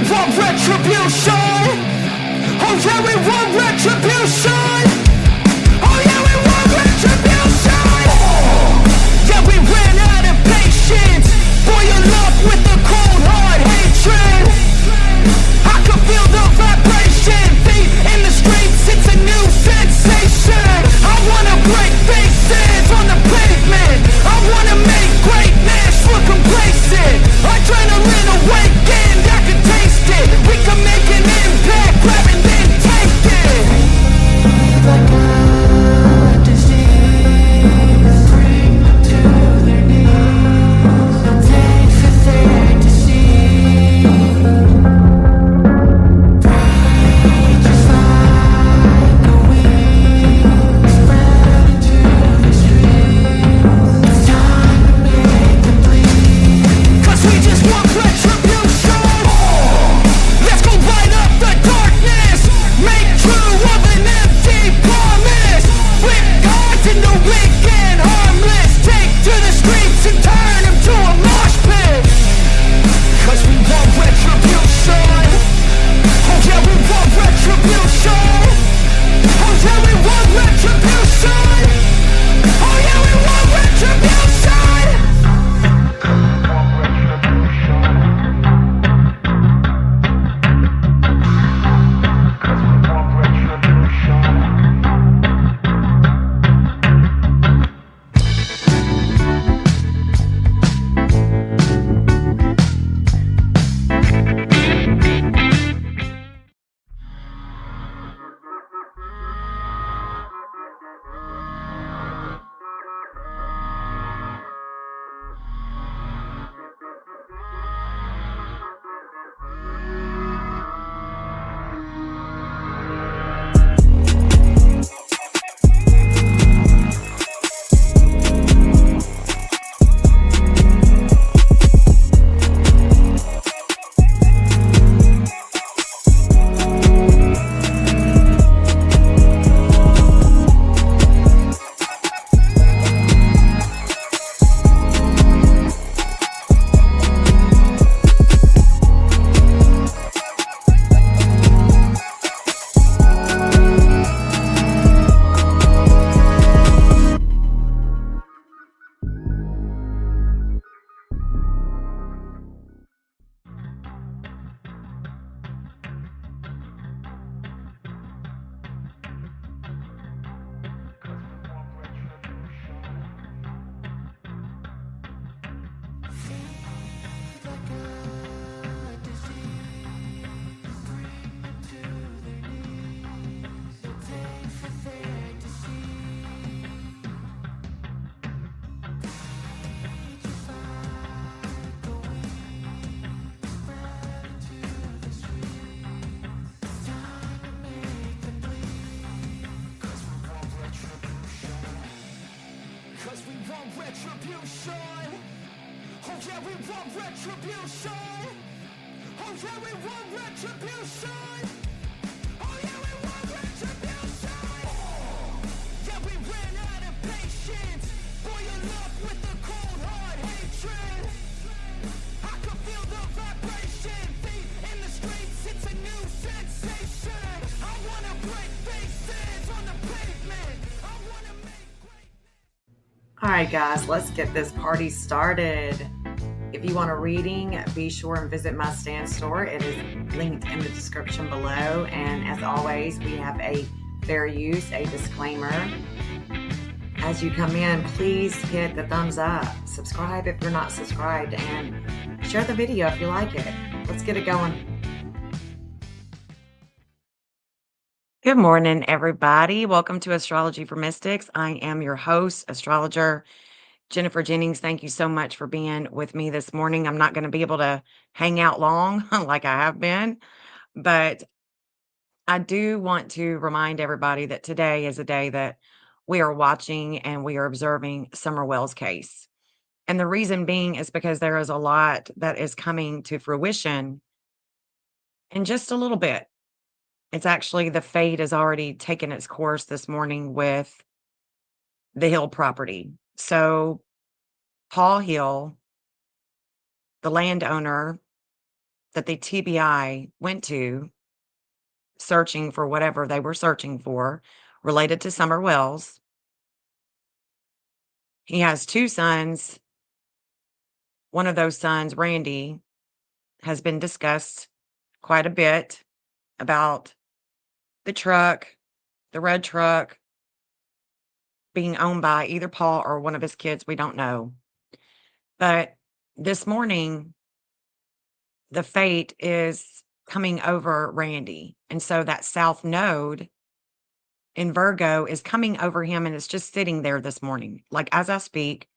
want retribution. Oh yeah, we want retribution. Oh yeah, we want retribution. Yeah, we ran out of patience. Boil up with the cold hard hatred. I can feel the vibration. Feet in the streets, it's a new sensation. I wanna break faces on the pavement. I wanna make greatness look complacent. Adrenaline awakened, I can taste it. We can make an impact, grab and then take it. Like a disease, bring them to their knees. They'll take for their disease. Rage is like a weed, spread into the streets. It's time to make them bleed. 'Cause we just want retribution. Let's go light up the darkness. Make true of an empty promise. With gods in the weak and harmless. Take to the streets and turn them to a mosh pit. 'Cause we want retribution. Oh yeah, we want retribution. Oh yeah, we want retribution. Oh yeah, we want retribution. Cause we want retribution. Oh yeah, we want retribution. Oh yeah, we want retribution. Oh yeah, we want retribution. Yeah, we ran out of patience. Boil up with the cold hard hatred. I can feel the vibration. Feet in the streets, it's a new sensation. I wanna break faces on the pavement. I wanna make All right, guys, let's get this party started. If you want a reading, be sure and visit my stand store. It is linked in the description below. And as always, we have a fair use, a disclaimer. As you come in, please hit the thumbs up, subscribe if you're not subscribed, and share the video if you like it. Let's get it going. Good morning, everybody. Welcome to Astrology for Mystics. I am your host, astrologer Jennifer Jennings. Thank you so much for being with me this morning. I'm not going to be able to hang out long like I have been, but I do want to remind everybody that today is a day that we are watching and we are observing Summer Wells' case. And the reason being is because there is a lot that is coming to fruition in just a little bit. It's actually the fate has already taken its course this morning with the Hill property. So Paul Hill, the landowner, that the TBI went to searching for whatever they were searching for related to Summer Wells. He has 2 sons. One of those sons, Randy, has been discussed quite a bit about the truck, the red truck being owned by either Paul or one of his kids, we don't know. But this morning, the fate is coming over Randy, and so that south node in Virgo is coming over him, and it's just sitting there this morning. Like, as I speak,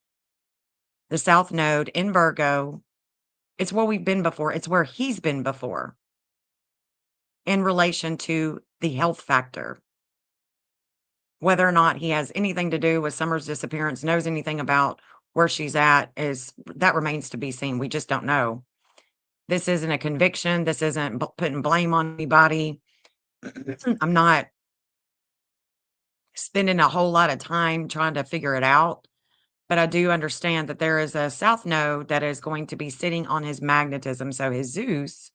the south node in Virgo, it's where we've been before, it's where he's been before in relation to the health factor. Whether or not he has anything to do with Summer's disappearance, knows anything about where she's at, is that remains to be seen. We just don't know. This isn't a conviction. This isn't putting blame on anybody. I'm not spending a whole lot of time trying to figure it out, but I do understand that there is a south node that is going to be sitting on his magnetism. So his Zeus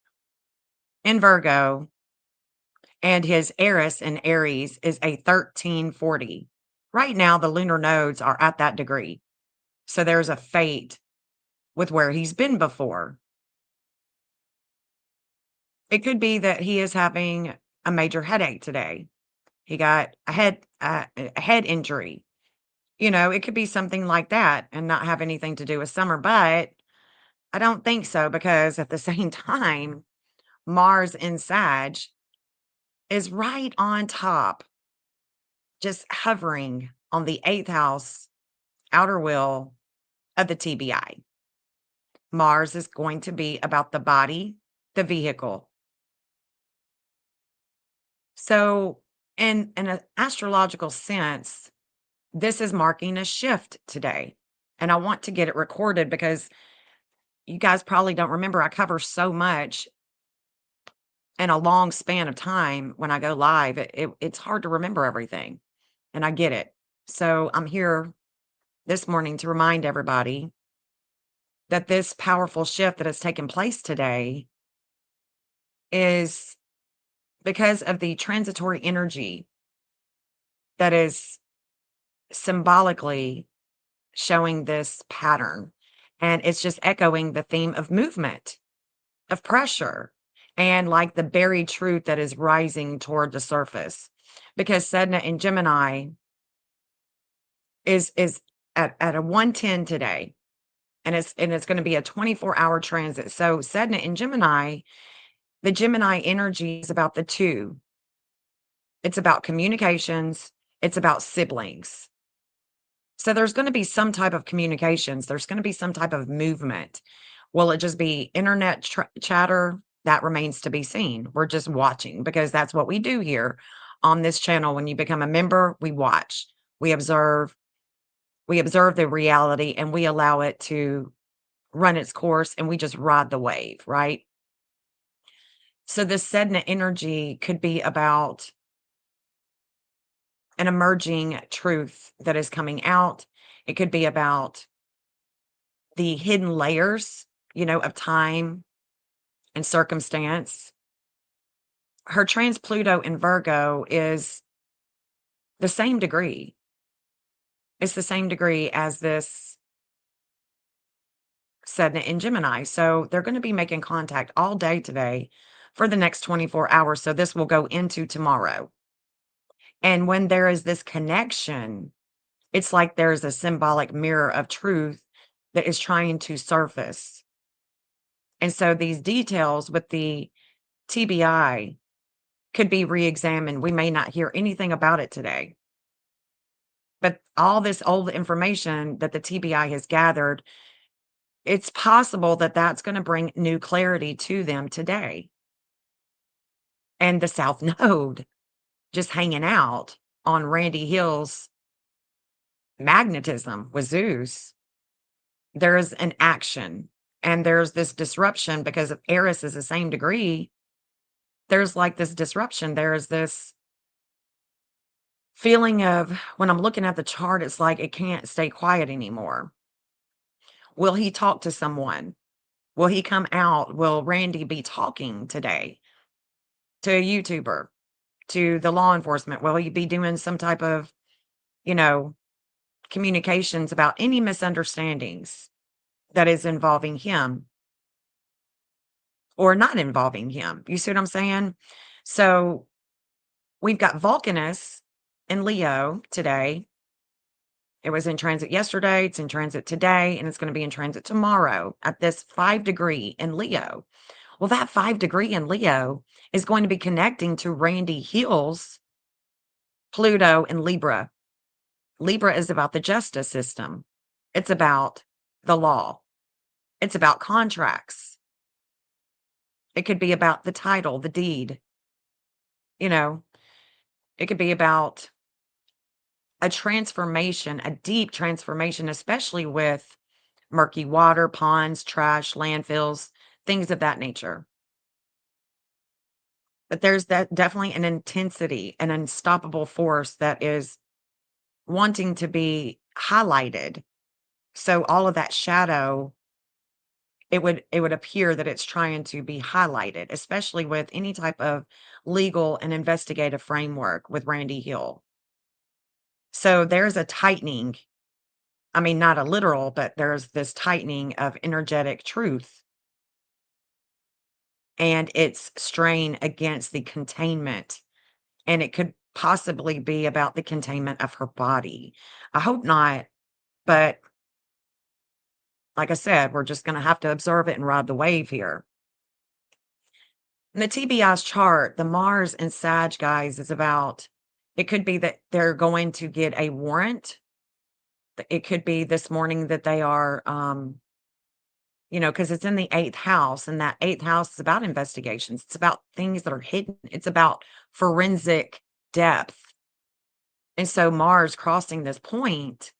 in Virgo and his Eris in Aries is a 1340. Right now, the lunar nodes are at that degree. So there's a fate with where he's been before. It could be that he is having a major headache today. He got a head injury. You know, it could be something like that and not have anything to do with Summer, but I don't think so because at the same time, Mars in Sag is right on top, just hovering on the 8th house outer wheel of the TBI. Mars is going to be about the body, the vehicle. So, in an astrological sense, this is marking a shift today. And I want to get it recorded because you guys probably don't remember. I cover so much in a long span of time when I go live. It's hard to remember everything, and I get it. So, I'm here this morning to remind everybody that this powerful shift that has taken place today is because of the transitory energy that is symbolically showing this pattern. And it's just echoing the theme of movement, of pressure, and like the buried truth that is rising toward the surface. Because Sedna in Gemini is at a 110 today. And it's going to be a 24-hour transit. So Sedna in Gemini, the Gemini energy is about the two. It's about communications, it's about siblings. So there's going to be some type of communications, there's going to be some type of movement. Will it just be internet chatter? That remains to be seen. We're just watching because that's what we do here on this channel. When you become a member, we watch, we observe, the reality, and we allow it to run its course, and we just ride the wave, right? So this Sedna energy could be about an emerging truth that is coming out. It could be about the hidden layers, of time and circumstance. Her trans Pluto in Virgo is the same degree. It's the same degree as this Sedna in Gemini. So they're going to be making contact all day today for the next 24 hours. So this will go into tomorrow. And when there is this connection, it's like there's a symbolic mirror of truth that is trying to surface. And so these details with the TBI could be re-examined. We may not hear anything about it today. But all this old information that the TBI has gathered, it's possible that that's going to bring new clarity to them today. And the South Node just hanging out on Randy Hill's magnetism with Zeus, there's an action and there's this disruption because if Eris is the same degree, there's like this disruption. There's this feeling of when I'm looking at the chart, it's like it can't stay quiet anymore. Will he talk to someone? Will he come out? Will Randy be talking today to a YouTuber, to the law enforcement? Will he be doing some type of, you know, communications about any misunderstandings that is involving him or not involving him? You see what I'm saying? So we've got Vulcanus in Leo today. It was in transit yesterday, it's in transit today, and it's going to be in transit tomorrow at this 5 degree in Leo. Well, that 5 degree in Leo is going to be connecting to Randy Hill's Pluto in Libra. Libra is about the justice system, it's about the law, it's about contracts. It could be about the title, the deed, you know, it could be about a transformation, a deep transformation, especially with murky water, ponds, trash, landfills, things of that nature. But there's that definitely an intensity, an unstoppable force that is wanting to be highlighted. So all of that shadow, it would appear that it's trying to be highlighted, especially with any type of legal and investigative framework with Randy Hill. So there's a tightening. I mean, not a literal, but there's this tightening of energetic truth and its strain against the containment. And it could possibly be about the containment of her body. I hope not, but like I said, we're just going to have to observe it and ride the wave here. In the TBI's chart, the Mars and Sag guys is about, it could be that they're going to get a warrant. It could be this morning that they are, because it's in the eighth house, and that eighth house is about investigations. It's about things that are hidden. It's about forensic depth. And so Mars crossing this point,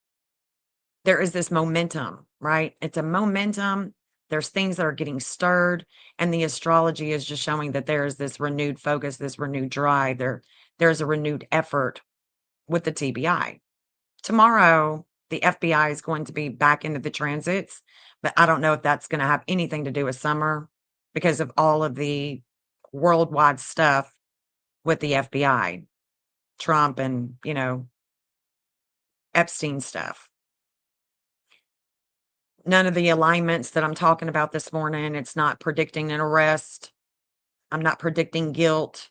there is this momentum, right? It's a momentum. There's things that are getting stirred, and the astrology is just showing that there is this renewed focus, this renewed drive. There's a renewed effort with the TBI. Tomorrow, the FBI is going to be back into the transits, but I don't know if that's going to have anything to do with summer because of all of the worldwide stuff with the FBI, Trump and, Epstein stuff. None of the alignments that I'm talking about this morning, it's not predicting an arrest. I'm not predicting guilt.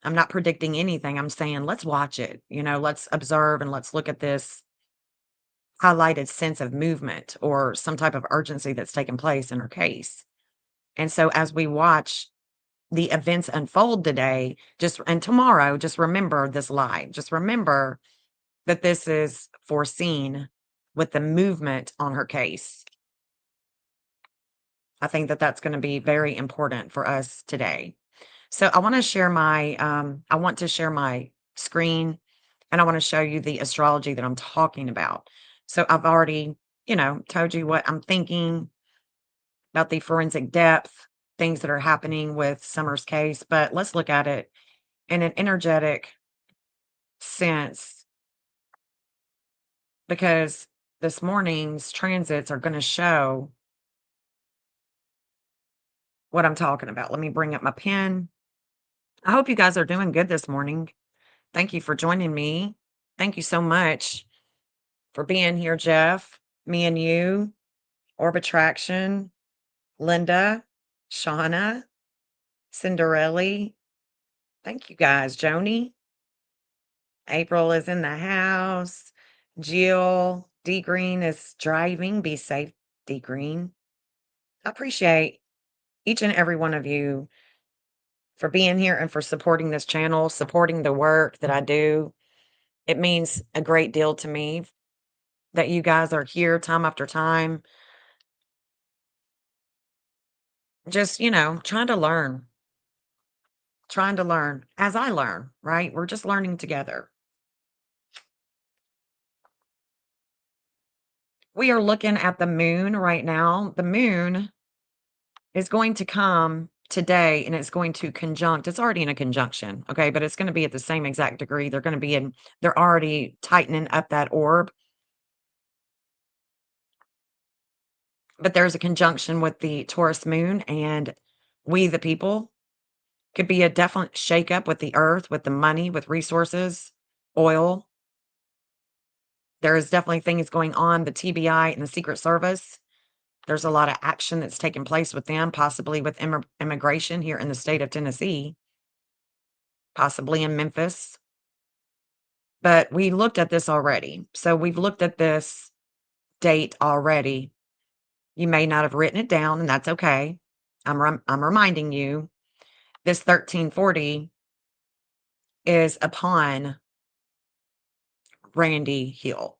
I'm not predicting anything. I'm saying, let's watch it. Let's observe and let's look at this highlighted sense of movement or some type of urgency that's taken place in her case. And so as we watch the events unfold today, and tomorrow, just remember this live. Just remember that this is foreseen with the movement on her case. I think that that's going to be very important for us today. So I want to share my screen, and I want to show you the astrology that I'm talking about. So I've already, told you what I'm thinking about the forensic depth, things that are happening with Summer's case, but let's look at it in an energetic sense because this morning's transits are going to show what I'm talking about. Let me bring up my pen. I hope you guys are doing good this morning. Thank you for joining me. Thank you so much for being here, Jeff, me and you, Orbitraction, Linda, Shauna, Cinderelli. Thank you guys. Joni, April is in the house. Jill, D Green is driving. Be safe, D Green. I appreciate each and every one of you for being here and for supporting this channel, supporting the work that I do. It means a great deal to me that you guys are here time after time, just, trying to learn as I learn, right? We're just learning together. We are looking at the moon right now. The moon is going to come today and it's going to conjunct. It's already in a conjunction, okay, but it's going to be at the same exact degree. They're already tightening up that orb. but there's a conjunction with the Taurus moon, and we, the people, could be a definite shakeup with the earth, with the money, with resources, oil. There is definitely things going on, the TBI and the Secret Service. There's a lot of action that's taking place with them, possibly with immigration here in the state of Tennessee, possibly in Memphis. But we looked at this already. So we've looked at this date already. You may not have written it down, and that's okay. I'm reminding you this 1340 is upon Randy Hill.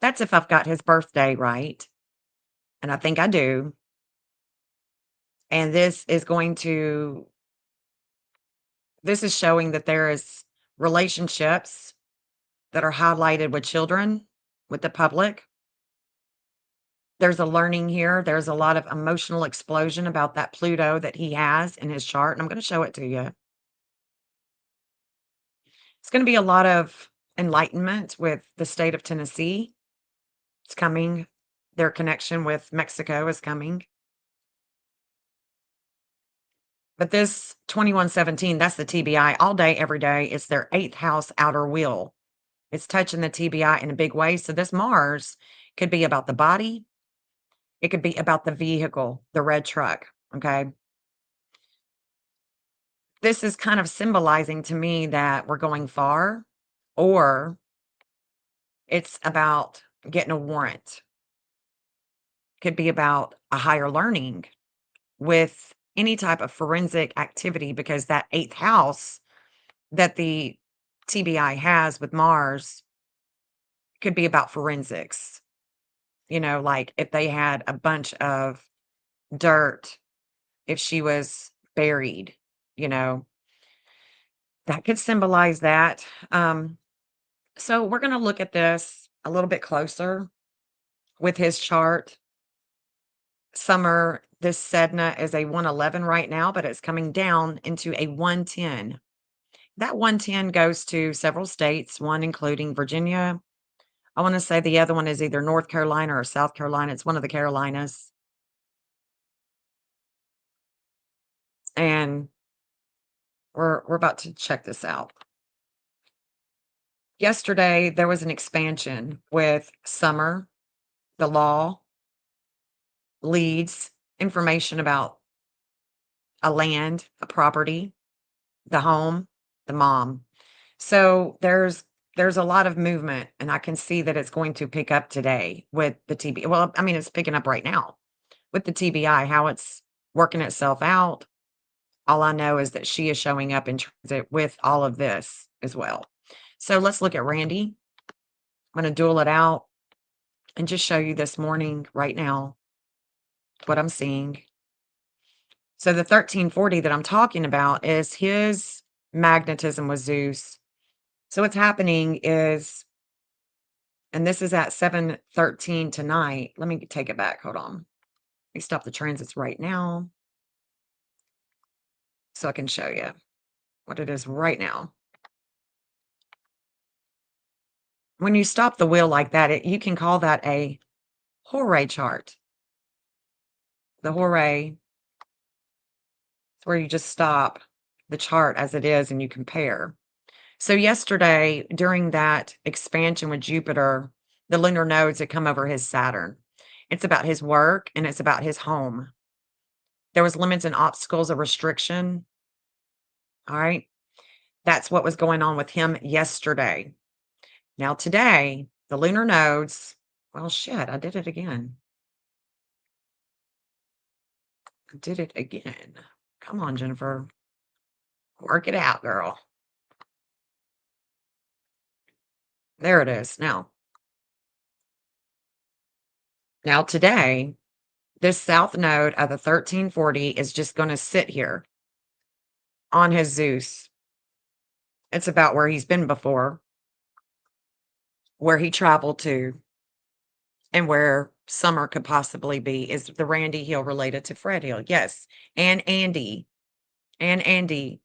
That's if I've got his birthday right, and I think I do. And this is showing that there is relationships that are highlighted with children, with the public. There's a learning here. There's a lot of emotional explosion about that Pluto that he has in his chart, and I'm gonna show it to you. It's gonna be a lot of enlightenment with the state of Tennessee. It's coming. Their connection with Mexico is coming. But this 2117, that's the TBI all day, every day. It's their 8th house outer wheel. It's touching the TBI in a big way. So this Mars could be about the body. It could be about the vehicle, the red truck. Okay. This is kind of symbolizing to me that we're going far, or it's about getting a warrant. Could be about a higher learning with any type of forensic activity because that 8th house that the TBI has with Mars could be about forensics. Like if they had a bunch of dirt, if she was buried, you know, that could symbolize that. So we're going to look at this a little bit closer with his chart. Summer, this Sedna is a 111 right now, but it's coming down into a 110. That 110 goes to several states, one including Virginia. I want to say the other one is either North Carolina or South Carolina. It's one of the Carolinas. And we're about to check this out. Yesterday, there was an expansion with Summer, the law, leads, information about a land, a property, the home, the mom. So there's a lot of movement, and I can see that it's going to pick up today with the TB. Well, I mean, it's picking up right now with the TBI, how it's working itself out. All I know is that she is showing up in transit with all of this as well. So let's look at Randy. I'm going to duel it out and just show you this morning right now what I'm seeing. So the 1340 that I'm talking about is his magnetism with Zeus. So what's happening is, and this is at 7:13 tonight. Let me take it back. Hold on. Let me stop the transits right now so I can show you what it is right now. When you stop the wheel like that, you can call that a Hooray chart. The Hooray is where you just stop the chart as it is and you compare. So yesterday, during that expansion with Jupiter, the lunar nodes had come over his Saturn. It's about his work and it's about his home. There was limits and obstacles of restriction. All right. That's what was going on with him yesterday. Now today, the lunar nodes, well, shit, I did it again. I did it again. Come on, Jennifer. Work it out, girl. There it is. Now today, this south node of the 1340 is just going to sit here on his Zeus. It's about where he's been before, where he traveled to, and where Summer could possibly be. Is the Randy Hill related to Fred Hill? Yes. And Andy. And Andy.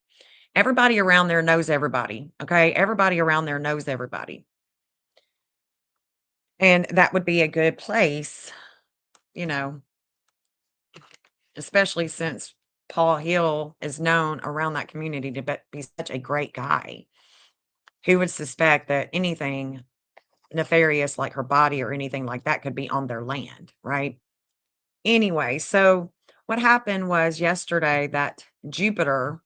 Everybody around there knows everybody. Okay. Everybody around there knows everybody. And that would be a good place you know, especially since Paul Hill is known around that community to be such a great guy. Who would suspect that anything nefarious like her body or anything like that could be on their land, right? Anyway, so what happened was yesterday that Jupiter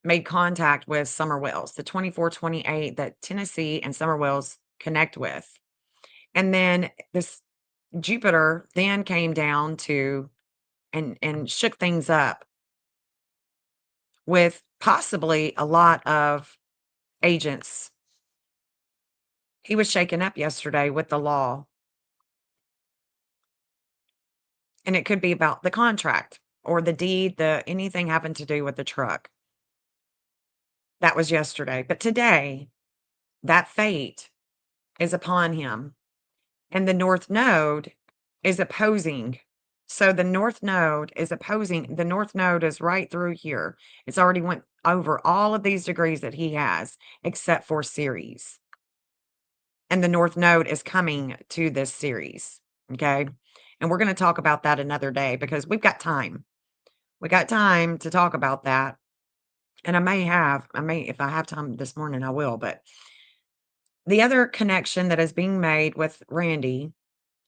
made contact with summer wells, the 2428 that Tennessee and summer wells connect with. And then this Jupiter then came down to and shook things up with possibly a lot of agents. He was shaken up yesterday with the law, and it could be about the contract or the deed, the anything having to do with the truck. That was yesterday. But today, that fate is upon him. And the North Node is opposing. So the North Node is opposing. The North Node is right through here. It's already went over all of these degrees that he has, except for Ceres. And the North Node is coming to this series. Okay. And we're going to talk about that another day because we've got time. We got time to talk about that. And if I have time this morning, I will. But the other connection that is being made with Randy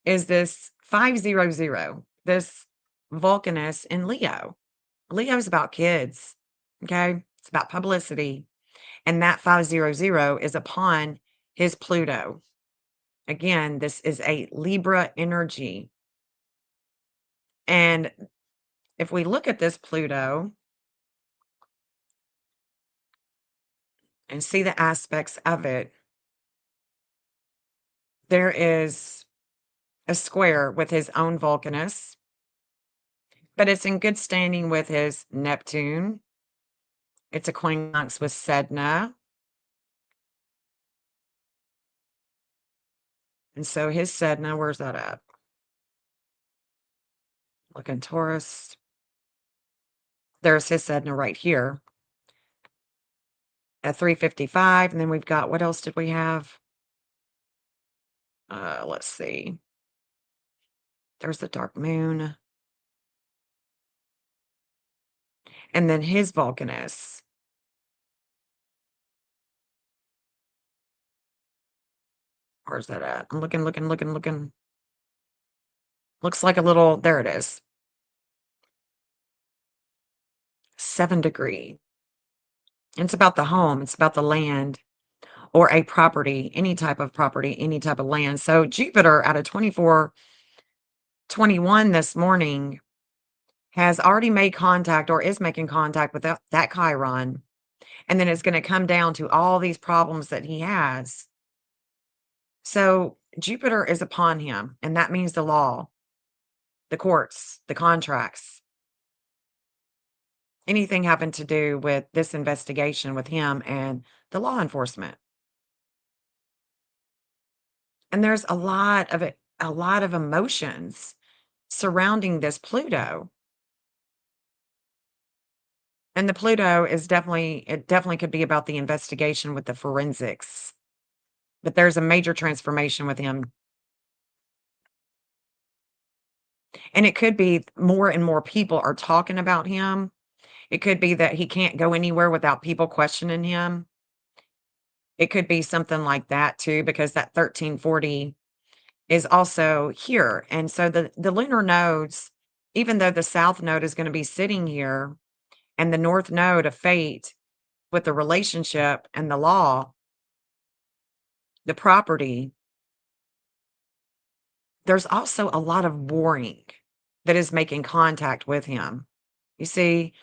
is this 500, this Vulcanus in Leo. Leo's about kids. Okay. It's about publicity. And that 500 is upon his Pluto. Again, this is a Libra energy. And if we look at this Pluto and see the aspects of it, there is a square with his own Vulcanus, but it's in good standing with his Neptune. It's a quincunx with Sedna. And so his Sedna, where's that at? Look in Taurus. There's his Sedna right here at 355. And then we've got, what else did we have? Let's see. There's the dark moon. And then his Vulcanus. Where's that at? I'm looking. Looks like a little, there it is. 7 degree. It's about the home, it's about the land or a property, any type of property, any type of land. So Jupiter out of 2421 this morning has already made contact or is making contact with that Chiron. And then it's going to come down to all these problems that he has. So Jupiter is upon him, and that means the law, the courts, the contracts, anything having to do with this investigation with him and the law enforcement. And there's a lot of it, a lot of emotions surrounding this Pluto. And the Pluto is it definitely could be about the investigation with the forensics. But there's a major transformation with him. And it could be more and more people are talking about him. It could be that he can't go anywhere without people questioning him. It could be something like that too, because that 1340 is also here. And so the lunar nodes, even though the south node is going to be sitting here and the north node of fate with the relationship and the law, the property, there's also a lot of warring that is making contact with him. You see,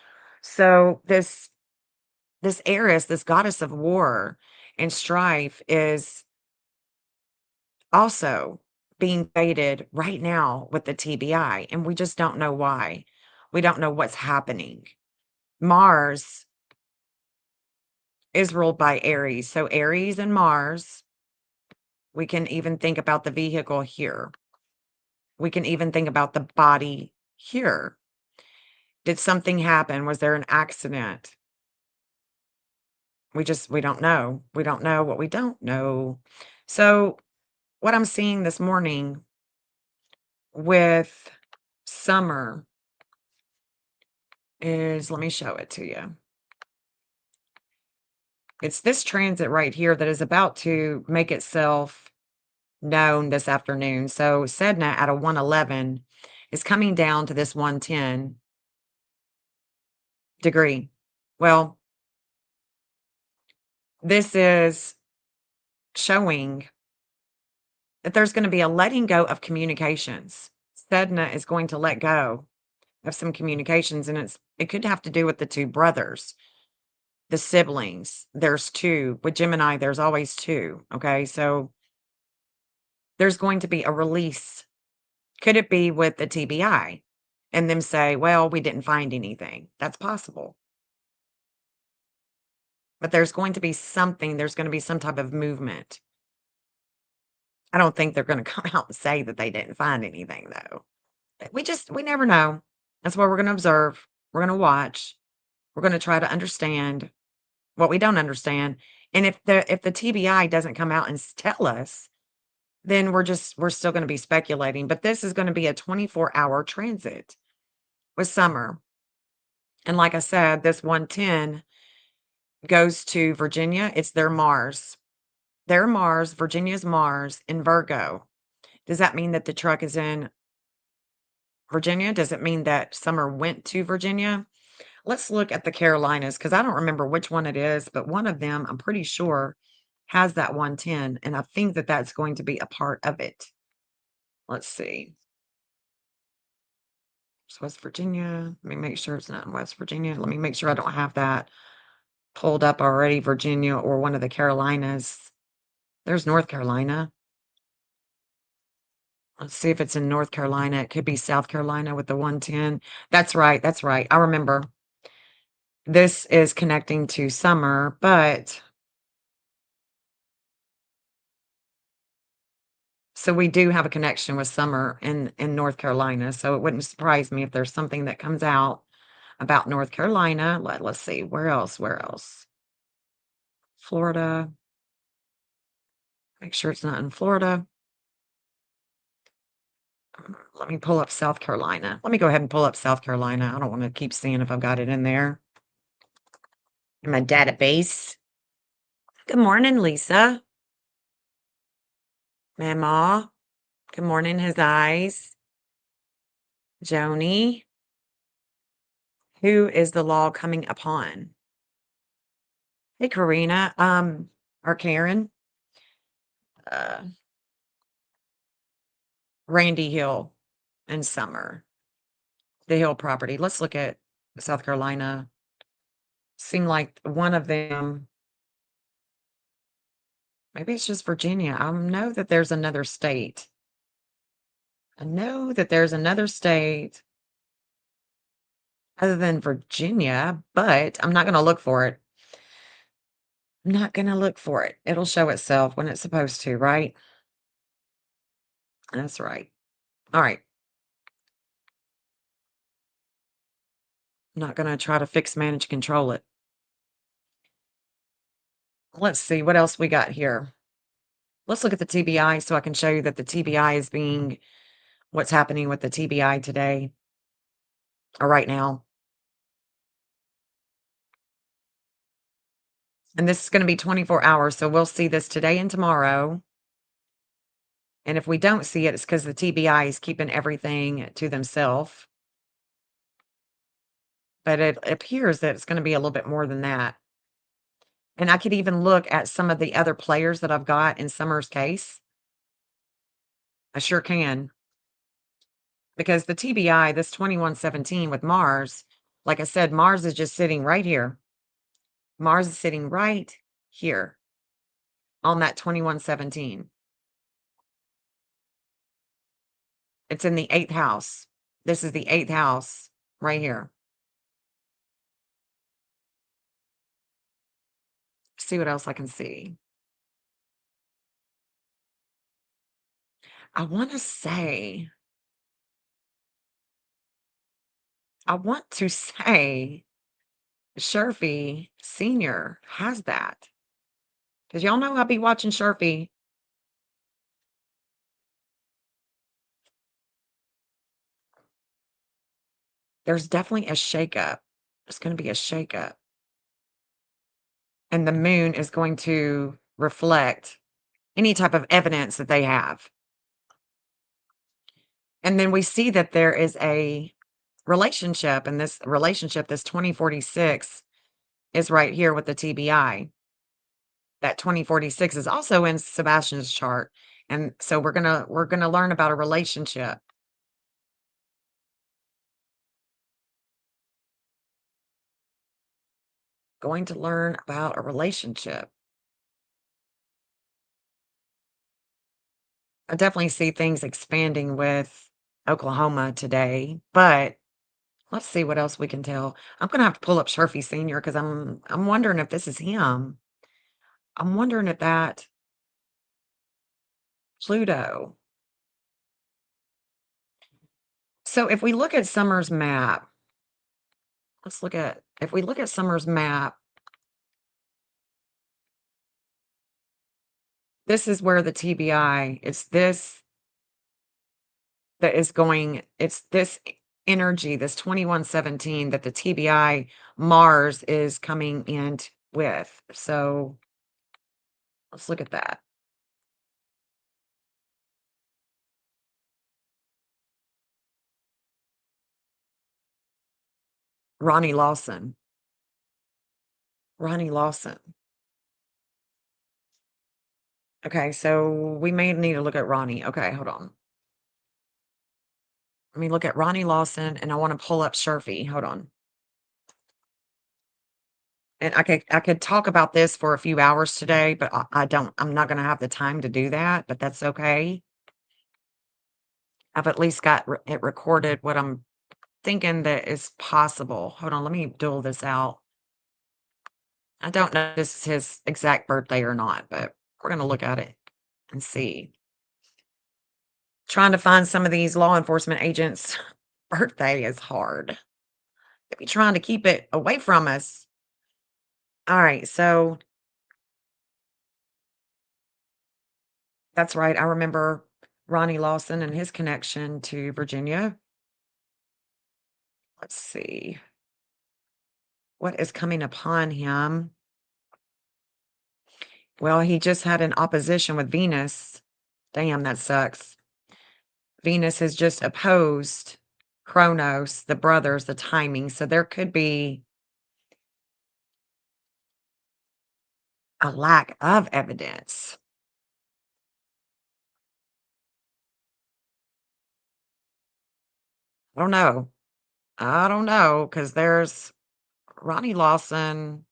so this Eris, this goddess of war and strife, is also being faded right now with the TBI, and we just don't know why. We don't know what's happening. Mars is ruled by Aries. So Aries and Mars, we can even think about the vehicle here. We can even think about the body here. Did something happen? Was there an accident? We don't know. We don't know what we don't know. So what I'm seeing this morning with summer is, let me show it to you. It's this transit right here that is about to make itself known this afternoon. So Sedna at a 111 is coming down to this 110 degree. Well, this is showing that there's going to be a letting go of communications. Sedna is going to let go of some communications, and it could have to do with the two brothers, the siblings. There's two. With Gemini, there's always two. Okay. So there's going to be a release. Could it be with the TBI and them say, well, we didn't find anything? That's possible. But there's going to be something, there's going to be some type of movement. I don't think they're going to come out and say that they didn't find anything, though. We never know. That's why we're going to observe. We're going to watch. We're going to try to understand what we don't understand. And if the TBI doesn't come out and tell us, then we're still going to be speculating. But this is going to be a 24-hour transit with summer. And like I said, this 110 goes to Virginia. It's their Mars. Their Mars, Virginia's Mars in Virgo. Does that mean that the truck is in Virginia? Does it mean that summer went to Virginia? Let's look at the Carolinas because I don't remember which one it is, but one of them, I'm pretty sure, has that 110. And I think that that's going to be a part of it. Let's see. It's West Virginia. Let me make sure it's not in West Virginia. Let me make sure I don't have that pulled up already, Virginia or one of the Carolinas. There's North Carolina. Let's see if it's in North Carolina. It could be South Carolina with the 110. That's right. That's right. I remember. This is connecting to summer, but so we do have a connection with summer in North Carolina. So it wouldn't surprise me if there's something that comes out about North Carolina. Let's see. Where else? Where else? Florida. Make sure it's not in Florida. Let me pull up South Carolina. Let me go ahead and pull up South Carolina. I don't want to keep seeing if I've got it in there in my database. Good morning, Lisa. Mama. Good morning, his eyes. Joni. Who is the law coming upon? Hey, Karina. Or Karen. Uh, Randy Hill and Summer. The Hill property. Let's look at South Carolina. Seem like one of them. Maybe it's just Virginia. I know that there's another state. I know that there's another state other than Virginia, but I'm not going to look for it. I'm not going to look for it. It'll show itself when it's supposed to, right? That's right. All right. I'm not going to try to fix, manage, control it. Let's see what else we got here. Let's look at the TBI so I can show you that the TBI is being what's happening with the TBI today or right now. And this is going to be 24 hours. So we'll see this today and tomorrow. And if we don't see it, it's because the TBI is keeping everything to themselves. But it appears that it's going to be a little bit more than that. And I could even look at some of the other players that I've got in Summer's case. I sure can. Because the TBI, this 2117 with Mars, like I said, Mars is just sitting right here. Mars is sitting right here on that 2117. It's in the 8th house. This is the 8th house right here. See what else I can see. I want to say, I want to say Sherfy Sr. has that. Because y'all know I'll be watching Sherfy. There's definitely a shakeup. There's gonna be a shakeup, and the moon is going to reflect any type of evidence that they have. And then we see that there is a relationship, and this relationship, this 2046, is right here with the TBI. That 2046 is also in Sebastian's chart. And so we're gonna learn about a relationship. Going to learn about a relationship. I definitely see things expanding with Oklahoma today, but let's see what else we can tell. I'm gonna have to pull up Sharfy Senior because I'm wondering if this is him. I'm wondering if that Pluto. So if we look at Summer's map, let's look at if we look at Summer's map, this is where the TBI, it's this that is going, it's this energy, this 2117 that the TBI Mars is coming in with. So let's look at that. Ronnie Lawson. Ronnie Lawson. Okay, so we may need to look at Ronnie. Okay, hold on. Let me look at Ronnie Lawson and I want to pull up Sharfy. Hold on. And I could talk about this for a few hours today, but I'm not gonna have the time to do that, but that's okay. I've at least got it recorded what I'm thinking that is possible. Hold on, let me duel this out. I don't know if this is his exact birthday or not, but we're gonna look at it and see. Trying to find some of these law enforcement agents' birthday is hard. They be trying to keep it away from us. All right, so that's right. I remember Ronnie Lawson and his connection to Virginia. Let's see what is coming upon him. Well, he just had an opposition with Venus. Damn, that sucks. Venus has just opposed Chronos, the brothers, the timing. So there could be a lack of evidence. I don't know. I don't know because there's Ronnie Lawson.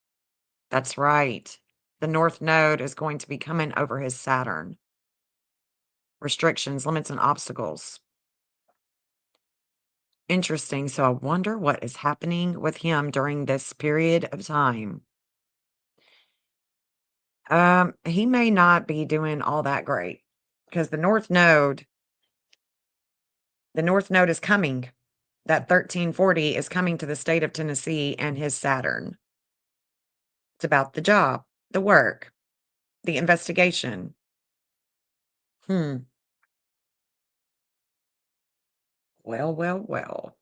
That's right. The North Node is going to be coming over his Saturn. Restrictions, limits, and obstacles. Interesting. So I wonder what is happening with him during this period of time. He may not be doing all that great because the North Node is coming. That 1340 is coming to the state of Tennessee and his Saturn. It's about the job, the work, the investigation. Hmm. Well, well, well.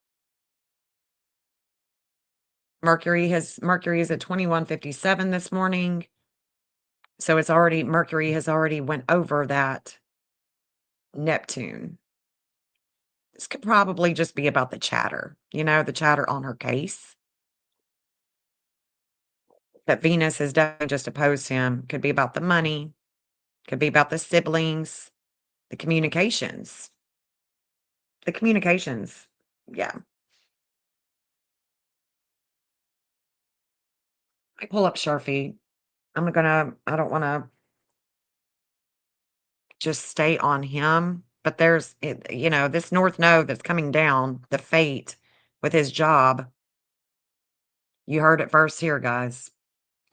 Mercury is at 2157 this morning. So it's already Mercury has already went over that Neptune. This could probably just be about the chatter, the chatter on her case. That Venus has definitely just opposed him. Could be about the money, could be about the siblings, the communications. The communications. Yeah. I pull up Sharfie. I don't wanna just stay on him, but this North Node that's coming down, the fate with his job. You heard it first here, guys.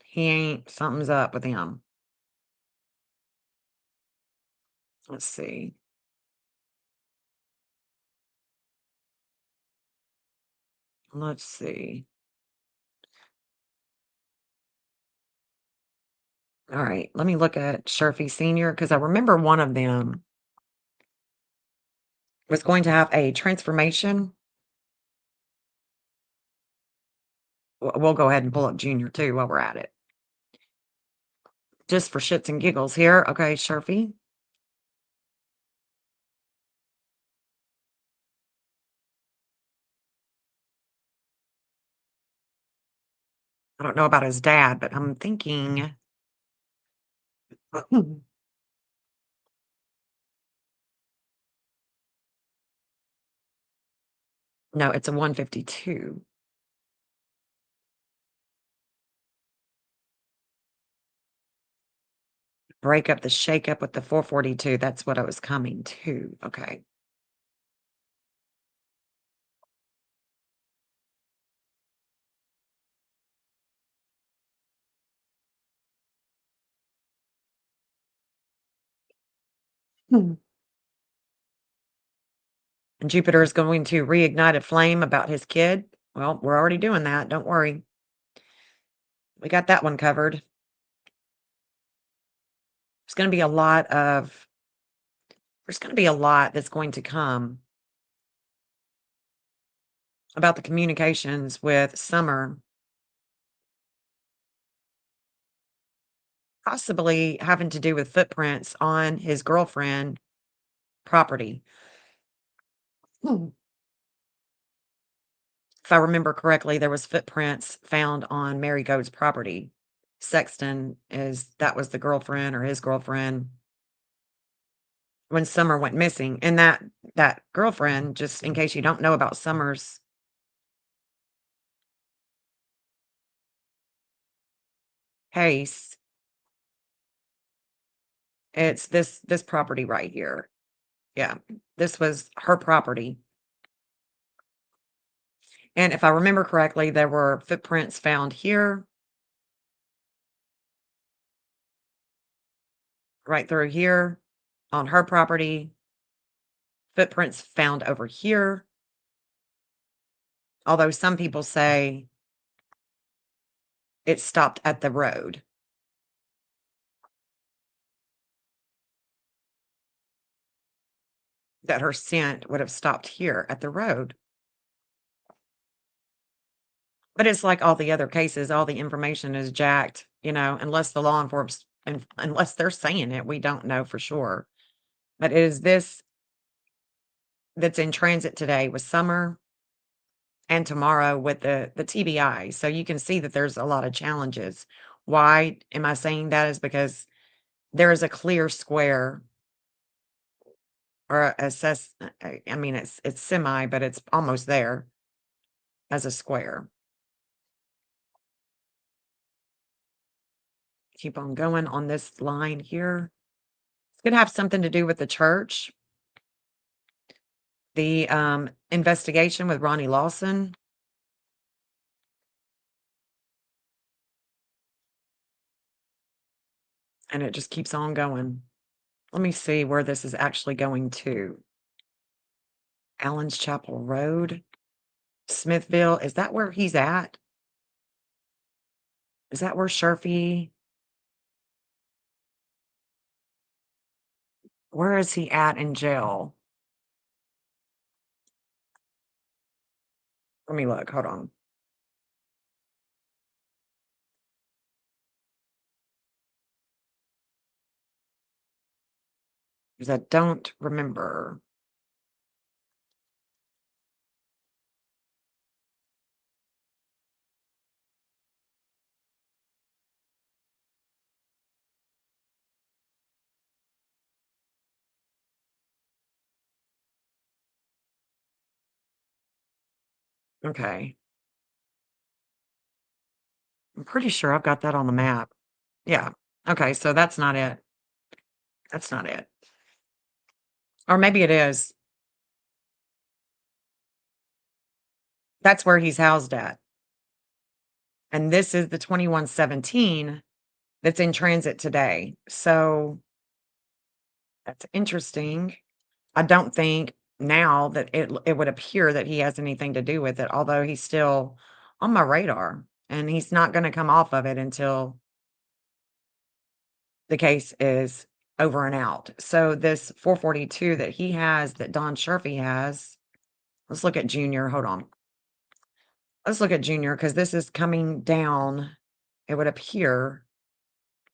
He ain't something's up with him. Let's see. Let's see. All right, let me look at Sharfy Senior because I remember one of them was going to have a transformation We'll go ahead and pull up Junior too while we're at it. Just for shits and giggles here. Okay, Sharpie. I don't know about his dad, but I'm thinking no, it's a 152. Break up the shake up with the 442. That's what I was coming to. Okay. Hmm. And Jupiter is going to reignite a flame about his kid. Well, we're already doing that. Don't worry. We got that one covered. There's going to be a lot of, there's going to be a lot that's going to come about the communications with Summer, possibly having to do with footprints on his girlfriend property. Hmm. If I remember correctly, there was footprints found on Mary Gold's property. Sexton is that was the girlfriend or his girlfriend when Summer went missing. And that girlfriend, just in case you don't know about Summer's case, it's this property right here. Yeah. This was her property. And if I remember correctly, there were footprints found here, right through here on her property, footprints found over here. Although some people say it stopped at the road, that her scent would have stopped here at the road. But it's like all the other cases, all the information is jacked, unless the law enforcement, unless they're saying it, we don't know for sure. But it is this that's in transit today with Summer and tomorrow with the TBI. So you can see that there's a lot of challenges. Why am I saying that? Is because there is a clear square or I mean, it's semi, but it's almost there as a square. Keep on going on this line here. It's gonna have something to do with the church, the, investigation with Ronnie Lawson, and it just keeps on going. Let me see where this is actually going to. Allen's Chapel Road, Smithville, is that where he's at? Is that where where is he at in jail? Let me look, hold on. 'Cause I don't remember. Okay. I'm pretty sure I've got that on the map. Yeah. Okay, so that's not it. That's not it. Or maybe it is. That's where he's housed at. And this is the 2117 that's in transit today. So that's interesting. I don't think now that it would appear that he has anything to do with it, although he's still on my radar and he's not going to come off of it until the case is over and out. So this 442 that he has, that Don Sharpie has, let's look at Junior. Hold on. Let's look at Junior because this is coming down, it would appear,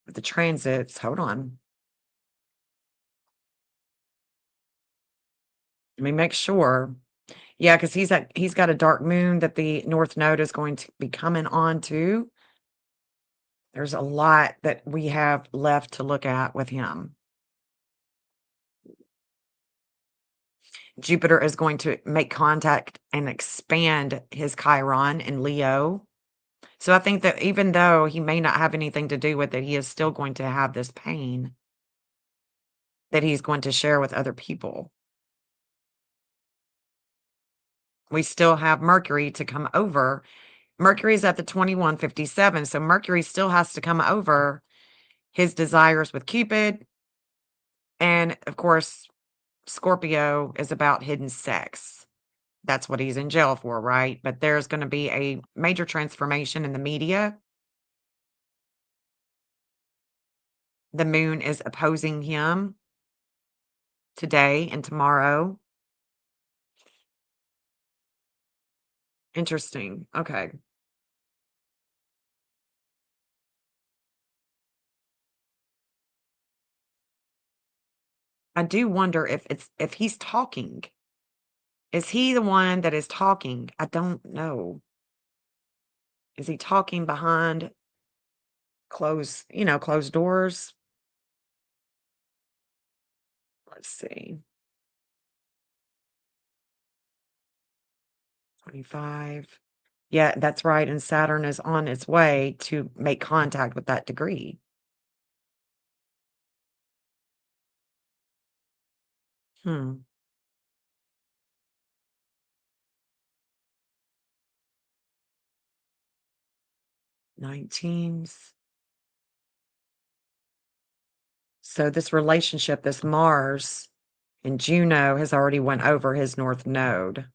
with the transits. Hold on. Let me make sure. Yeah, because he's got a dark moon that the North Node is going to be coming on to. There's a lot that we have left to look at with him. Jupiter is going to make contact and expand his Chiron in Leo. So I think that even though he may not have anything to do with it, he is still going to have this pain that he's going to share with other people. We still have Mercury to come over. Mercury's at the 2157, so Mercury still has to come over his desires with Cupid. And of course, Scorpio is about hidden sex. That's what he's in jail for, right? But there's going to be a major transformation in the media. The moon is opposing him today and tomorrow. Interesting. Okay. I do wonder if he's talking. Is he the one that is talking? I don't know. Is he talking behind closed doors? Let's see. 25. Yeah, that's right. And Saturn is on its way to make contact with that degree. Hmm. 19s. So this relationship, this Mars and Juno has already went over his north node.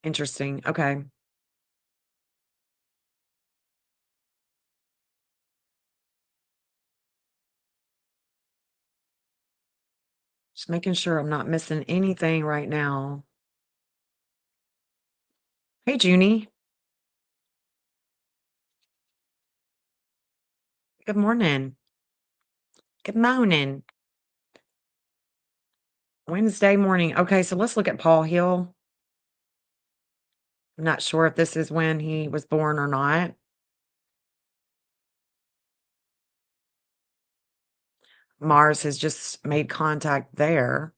Interesting. Okay. Just making sure I'm not missing anything right now. Hey, Junie. Good morning. Good morning. Wednesday morning. Okay, so let's look at Paul Hill. I'm not sure if this is when he was born or not. Mars has just made contact there.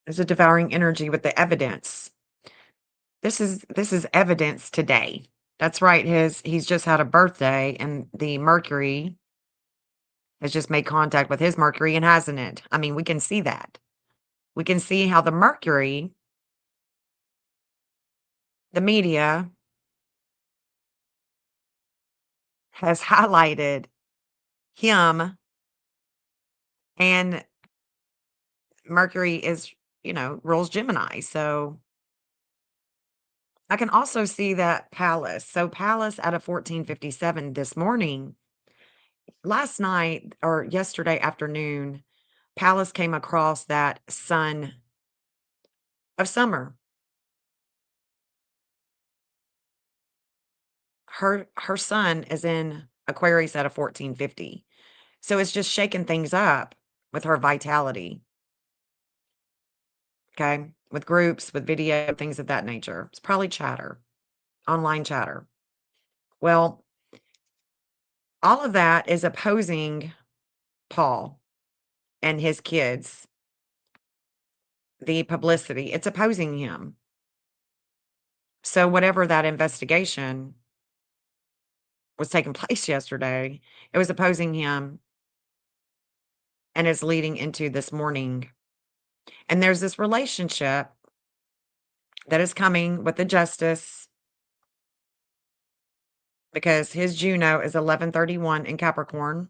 There's a devouring energy with the evidence. This is evidence today. That's right. He's just had a birthday and the Mercury has just made contact with his Mercury and hasn't it? I mean, we can see that. We can see how the Mercury, the media has highlighted him, and Mercury is, rules Gemini. So I can also see that Palace. So Palace at a 1457 this morning, last night or yesterday afternoon, Palace came across that sun of summer. Her sun is in Aquarius at a 1450. So it's just shaking things up with her vitality. Okay. With groups, with video, things of that nature. It's probably chatter, online chatter. Well, all of that is opposing Paul and his kids, the publicity. It's opposing him. So, whatever that investigation was taking place yesterday, it was opposing him and is leading into this morning. And there's this relationship that is coming with the justice because his Juno is 1131 in Capricorn.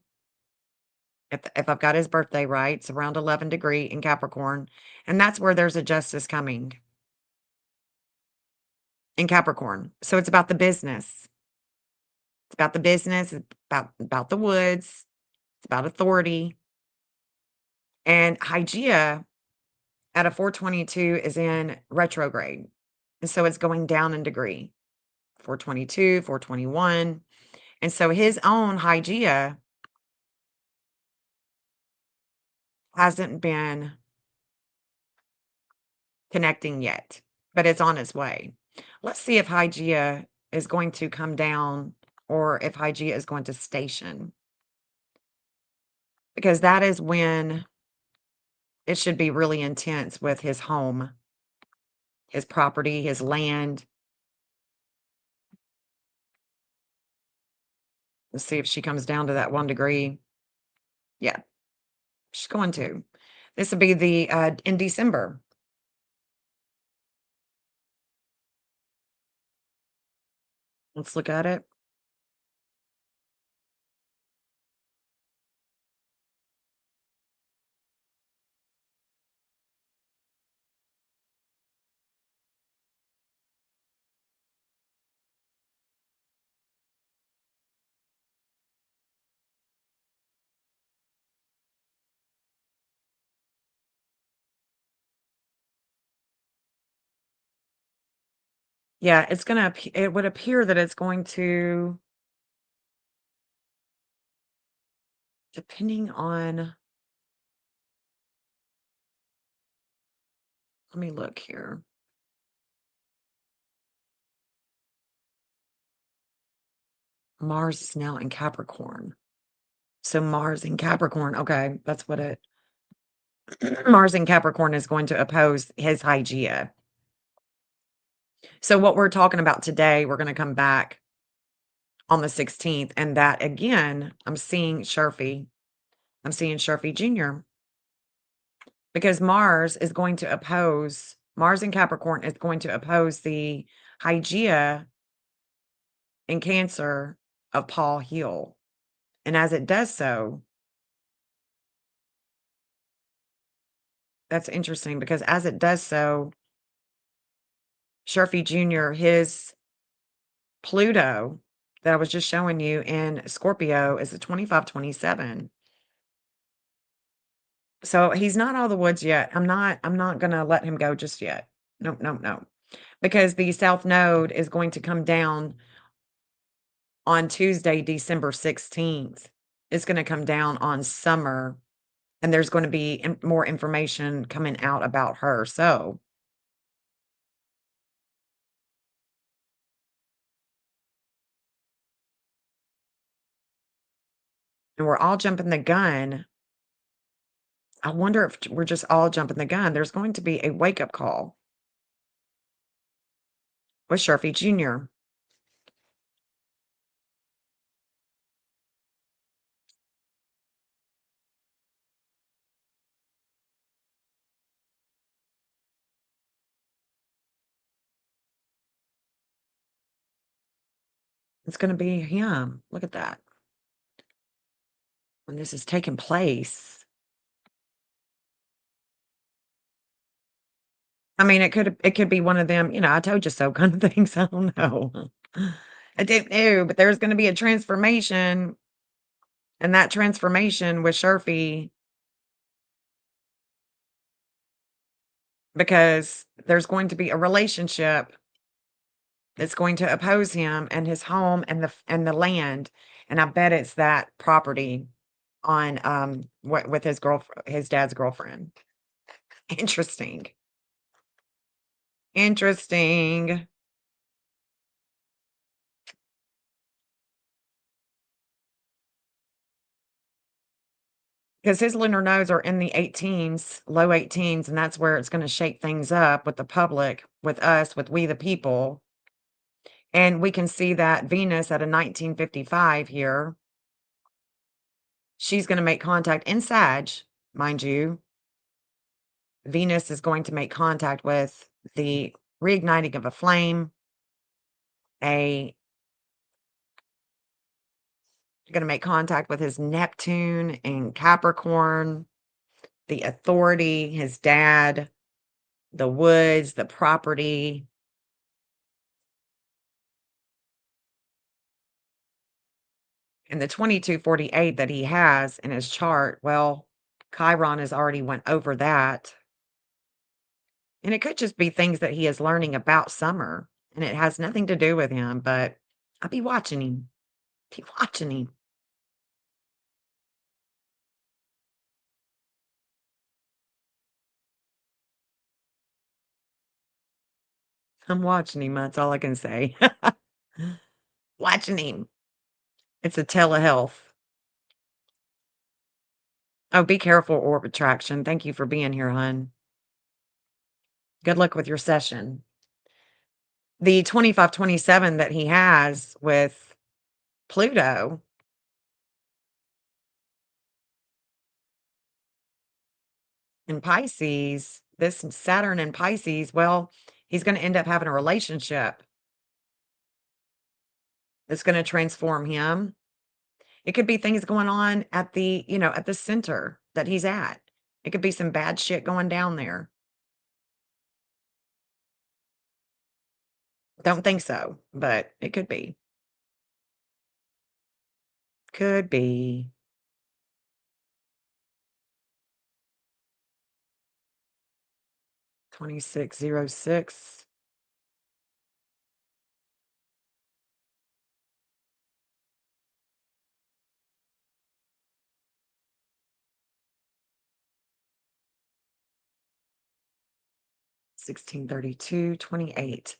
If I've got his birthday right, it's around 11° in Capricorn. And that's where there's a justice coming in Capricorn. So it's about the business. It's about the business, it's about the woods, it's about authority. And Hygeia at a 422 is in retrograde. And so it's going down in degree. 422, 421. And so his own Hygeia hasn't been connecting yet, but it's on its way. Let's see if Hygeia is going to come down or if Hygeia is going to station, because that is when it should be really intense with his home, his property, his land. Let's see if she comes down to that 1 degree. Yeah, she's going to. This will be the in December. Let's look at it. Yeah, it's gonna. It would appear that it's going to, depending on. Let me look here. Mars is now in Capricorn. So Mars in Capricorn. Okay, that's what it. Mars in Capricorn is going to oppose his Hygeia. So what we're talking about today, we're going to come back on the 16th, and that again, I'm seeing Sharfie. I'm seeing Sharfie Jr. because Mars in Capricorn is going to oppose the Hygeia in Cancer of Paul Hill. And as it does so, that's interesting because as it does so, Sharfie Jr., his Pluto that I was just showing you in Scorpio is a 2527. So he's not out of the woods yet. I'm not gonna let him go just yet. No, no, no. Because the South Node is going to come down on Tuesday, December 16th. It's gonna come down on Summer, and there's gonna be more information coming out about her. So and we're all jumping the gun. I wonder if we're just all jumping the gun. There's going to be a wake up call with Sharfie Jr. It's gonna be him. Look at that. When this is taking place. I mean, it could be one of them, "I told you so" kind of things. I don't know. I didn't know, but there's gonna be a transformation, and that transformation with Sharfie, because there's going to be a relationship that's going to oppose him and his home and the land, and I bet it's that property on, with his dad's girlfriend. Interesting. Interesting. 'Cause his lunar nodes are in the 18s, low 18s, and that's where it's gonna shake things up with the public, with us, with we the people, and we can see that Venus at a 1955 here, she's gonna make contact in Sag, mind you. Venus is going to make contact with the reigniting of a flame, a gonna make contact with his Neptune in Capricorn, the authority, his dad, the woods, the property, and the 2248 that he has in his chart. Well, Chiron has already went over that. And it could just be things that he is learning about summer, and it has nothing to do with him, but I'll be watching him. Be watching him. I'm watching him, that's all I can say. Watching him. It's a telehealth. Oh, be careful, orb attraction. Thank you for being here, hun. Good luck with your session. The 2527 that he has with Pluto in Pisces, this Saturn in Pisces, well, he's going to end up having a relationship that's going to transform him. It could be things going on at the, at the center that he's at. It could be some bad shit going down there. Don't think so, but it could be. Could be. 2606. 163228.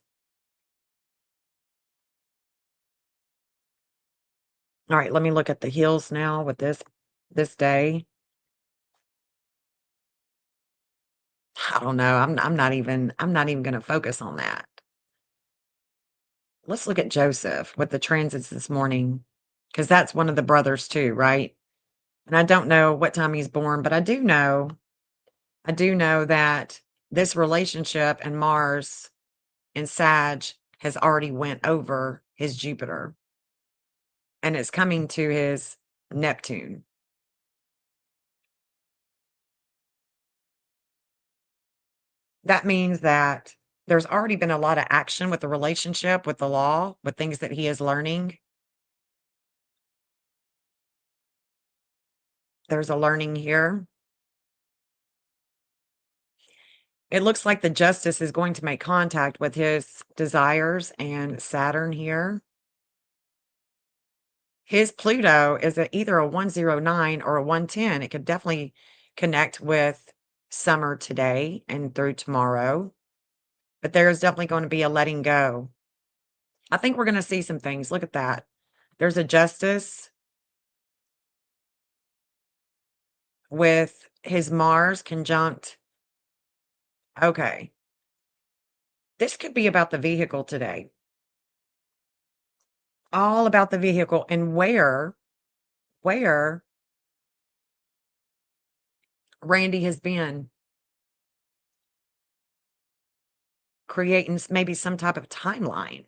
All right, let me look at the heels now with this day. I don't know. I'm not even going to focus on that. Let's look at Joseph with the transits this morning cuz that's one of the brothers too, right? And I don't know what time he's born, but I do know that this relationship and Mars and Sag has already went over his Jupiter and it's coming to his Neptune. That means that there's already been a lot of action with the relationship, with the law, with things that he is learning. There's a learning here. It looks like the justice is going to make contact with his desires and Saturn here. His Pluto is either a 109 or a 110. It could definitely connect with summer today and through tomorrow, but there's definitely going to be a letting go. I think we're going to see some things. Look at that. There's a justice with his Mars conjunct. Okay. This could be about the vehicle today. All about the vehicle and where Randy has been creating maybe some type of timeline.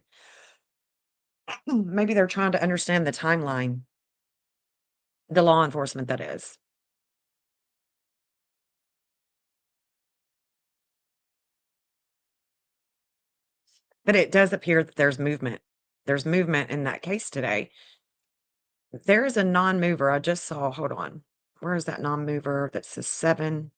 Maybe they're trying to understand the timeline, the law enforcement that is. But it does appear that there's movement. There's movement in that case today. There is a non-mover. I just saw, hold on. Where is that non-mover that says 7?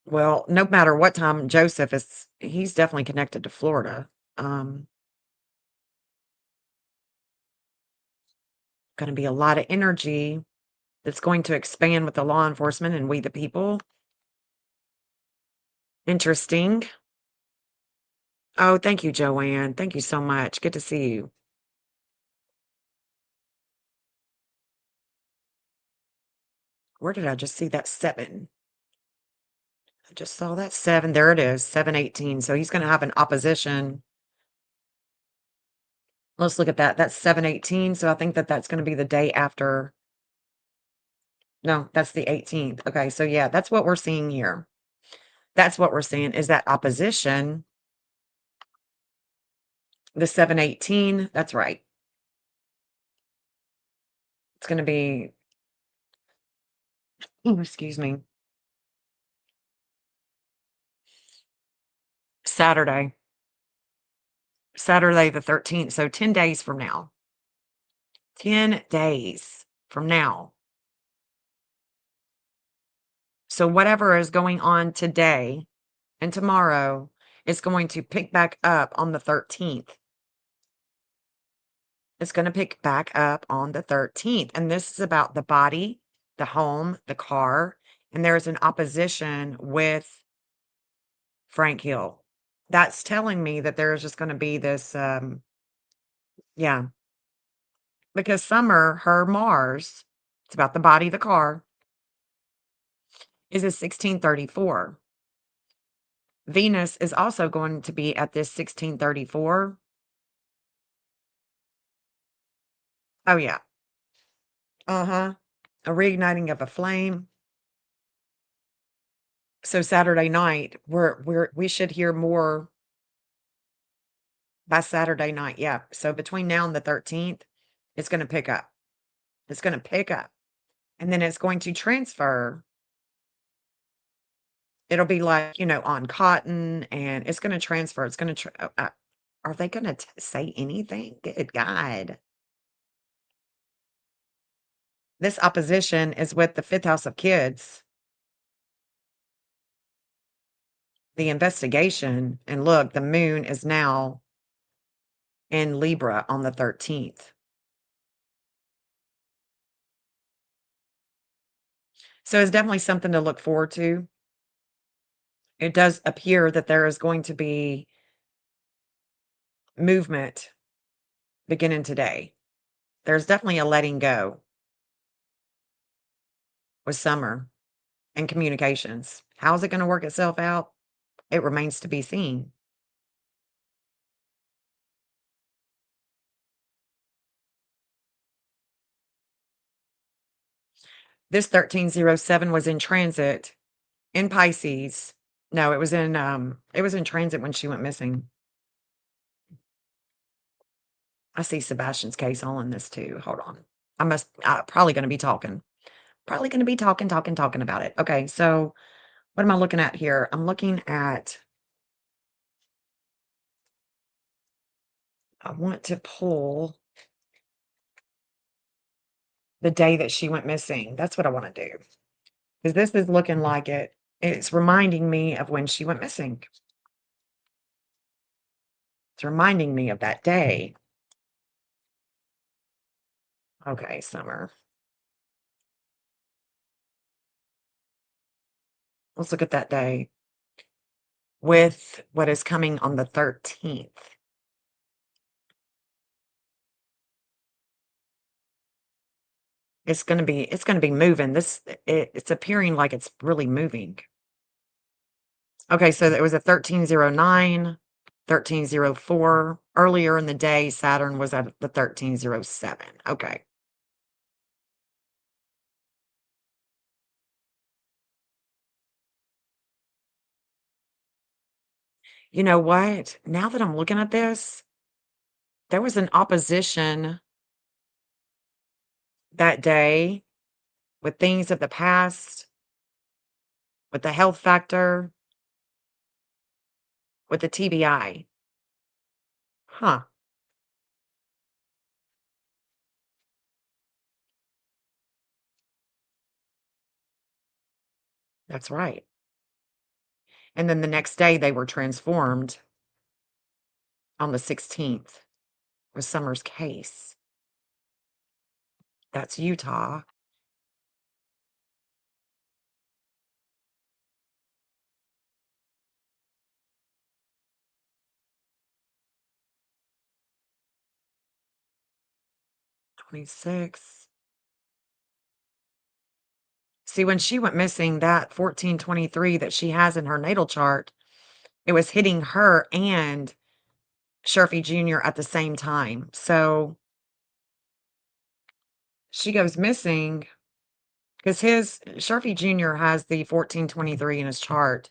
Well, no matter what time Joseph is, he's definitely connected to Florida. Going to be a lot of energy that's going to expand with the law enforcement and we the people. Interesting. Oh, thank you, Joanne. Thank you so much. Good to see you. Where did I just see that 7? I just saw that 7. There it is, 718. So he's going to have an opposition. Let's look at that. That's 718. So I think that that's going to be the day after. No, that's the 18th. Okay. So yeah, that's what we're seeing here. That's what we're seeing is that opposition. The 718. That's right. It's going to be, excuse me, Saturday. Saturday the 13th. So 10 days from now. 10 days from now. So whatever is going on today and tomorrow is going to pick back up on the 13th. It's going to pick back up on the 13th. And this is about the body, the home, the car. And there's an opposition with Frank Hill. That's telling me that there's just going to be this, yeah, because Summer, her Mars, it's about the body, the car, is a 1634. Venus is also going to be at this 1634. Oh, yeah. Uh-huh. A reigniting of a flame. So Saturday night, we should hear more by Saturday night. Yeah. So between now and the 13th, it's going to pick up. It's going to pick up. And then it's going to transfer. It'll be like, on cotton and it's going to transfer. It's going to, are they going to say anything? Good God. This opposition is with the fifth house of kids, the investigation. And look, the moon is now in Libra on the 13th. So it's definitely something to look forward to. It does appear that there is going to be movement beginning today. There's definitely a letting go with summer and communications. How's it going to work itself out? It remains to be seen. This 1307 was in transit in Pisces. No, it was in transit when she went missing. I see Sebastian's case all in this too. Hold on. Probably going to be talking. Probably going to be talking about it. Okay, so what am I looking at here? I'm looking at, I want to pull the day that she went missing. That's what I want to do. Because this is looking like it. It's reminding me of when she went missing. It's reminding me of that day. Okay, summer. Let's look at that day with what is coming on the 13th. It's gonna be moving. It's appearing like it's really moving. Okay, so there was a 1309, 1304. Earlier in the day, Saturn was at the 1307. Okay. You know what? Now that I'm looking at this, there was an opposition that day with things of the past, with the health factor, with the TBI. Huh, that's right. And then the next day they were transformed on the 16th with Summer's case. That's Utah. 26. See, when she went missing, that 1423 that she has in her natal chart, it was hitting her and Sharpie Jr. at the same time. So she goes missing because his Sharpie Jr. has the 1423 in his chart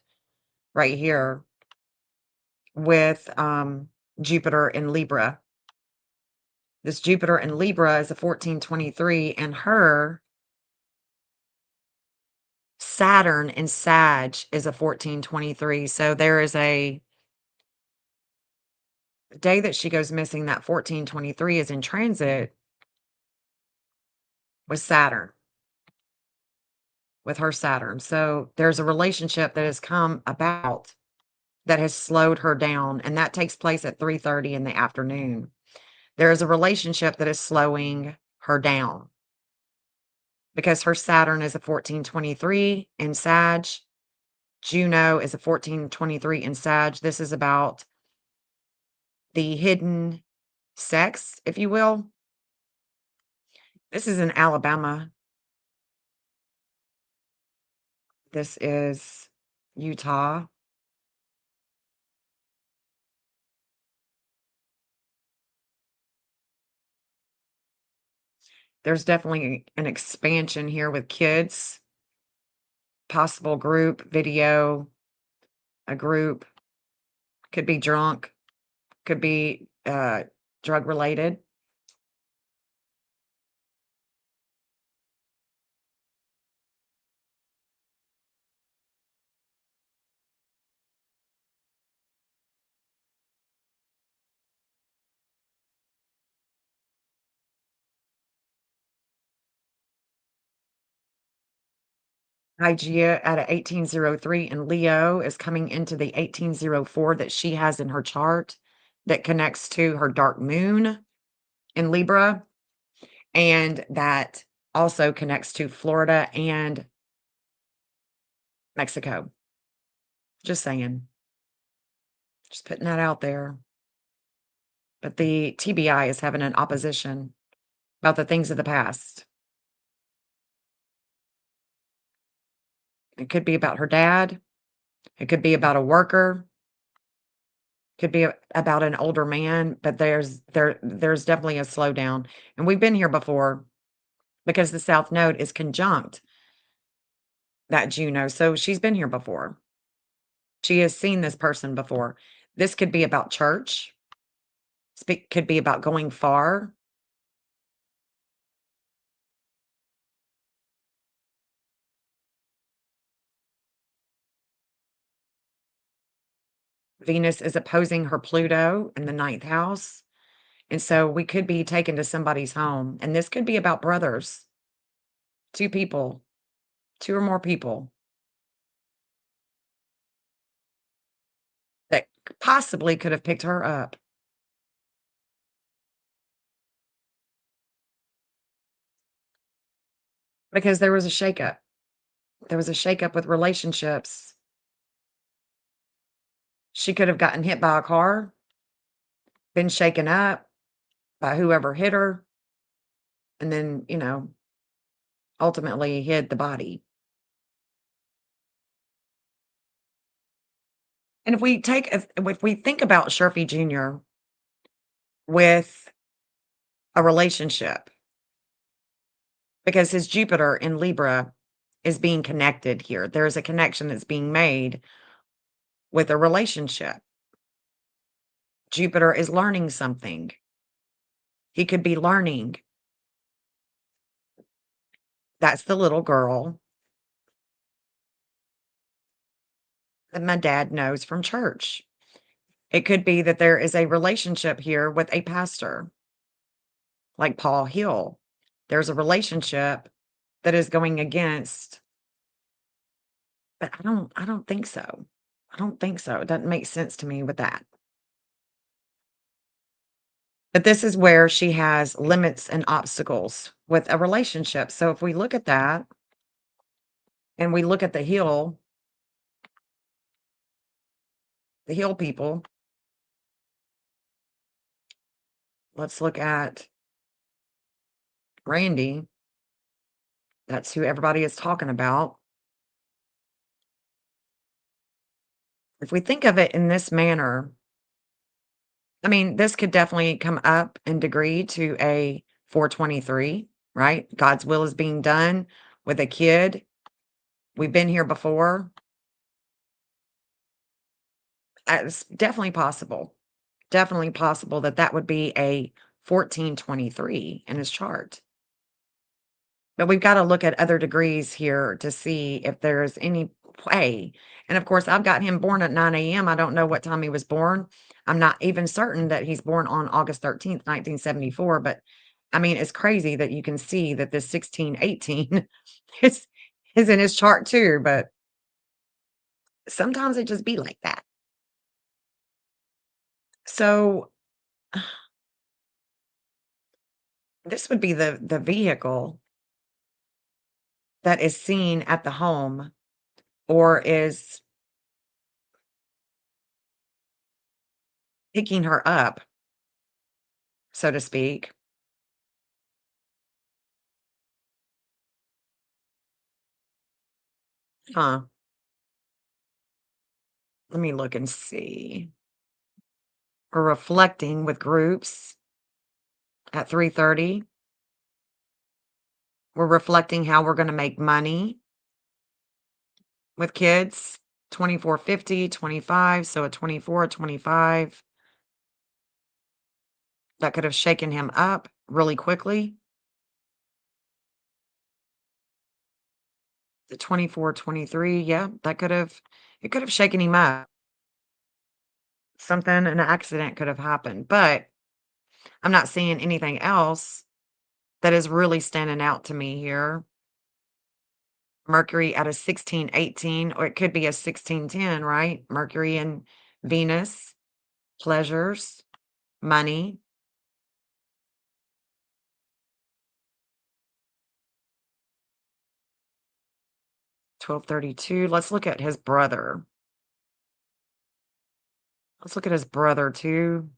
right here with Jupiter in Libra. This Jupiter in Libra is a 1423, and her Saturn in Sag is a 1423. So there is a day that she goes missing, that 1423 is in transit with Saturn, with her Saturn. So there's a relationship that has come about that has slowed her down, and that takes place at 3:30 in the afternoon. There is a relationship that is slowing her down because her Saturn is a 1423 in Sag. Juno is a 1423 in Sag. This is about the hidden sex, if you will. This is in Alabama. This is Utah. There's definitely an expansion here with kids, possible group video, a group, could be drunk, could be drug related. Hygeia at a 1803 in Leo is coming into the 1804 that she has in her chart that connects to her dark moon in Libra, and that also connects to Florida and Mexico. Just saying. Just putting that out there. But the TBI is having an opposition about the things of the past. It could be about her dad. It could be about a worker. Could be about an older man, but there's definitely a slowdown. And we've been here before because the South Node is conjunct that Juno. So she's been here before. She has seen this person before. This could be about church. Could be about going far. Venus is opposing her Pluto in the ninth house. And so we could be taken to somebody's home. And this could be about brothers, two people, two or more people that possibly could have picked her up because there was a shakeup. There was a shakeup with relationships. She could have gotten hit by a car, been shaken up by whoever hit her, and then, ultimately hid the body. And if we think about Sherfy Jr. with a relationship, because his Jupiter in Libra is being connected here. There's a connection that's being made with a relationship. Jupiter is learning something. He could be learning. That's the little girl that my dad knows from church. It could be that there is a relationship here with a pastor, like Paul Hill. There's a relationship that is going against, but I don't think so. I don't think so. It doesn't make sense to me with that. But this is where she has limits and obstacles with a relationship. So if we look at that and we look at the Hill people, let's look at Randy. That's who everybody is talking about. If we think of it in this manner, I mean, this could definitely come up in degree to a 423, right? God's will is being done with a kid. We've been here before. It's definitely possible. Definitely possible that that would be a 1423 in his chart. But we've got to look at other degrees here to see if there's any way. And of course, I've got him born at 9 a.m. I don't know what time he was born. I'm not even certain that he's born on August 13th, 1974, but I mean, it's crazy that you can see that this 1618 is is in his chart too, but sometimes it just be like that. So this would be the vehicle that is seen at the home or is picking her up, so to speak. Huh. Let me look and see. We're reflecting with groups at 3:30. We're reflecting how we're gonna make money with kids. 2450, 25, so a 24, a 25. That could have shaken him up really quickly. The 24, 23, yeah, that could have it could have shaken him up. Something an accident could have happened, but I'm not seeing anything else that is really standing out to me here. Mercury at a 1618, or it could be a 1610, right? Mercury and Venus, pleasures, money, 1232. Let's look at his brother. Let's look at his brother too.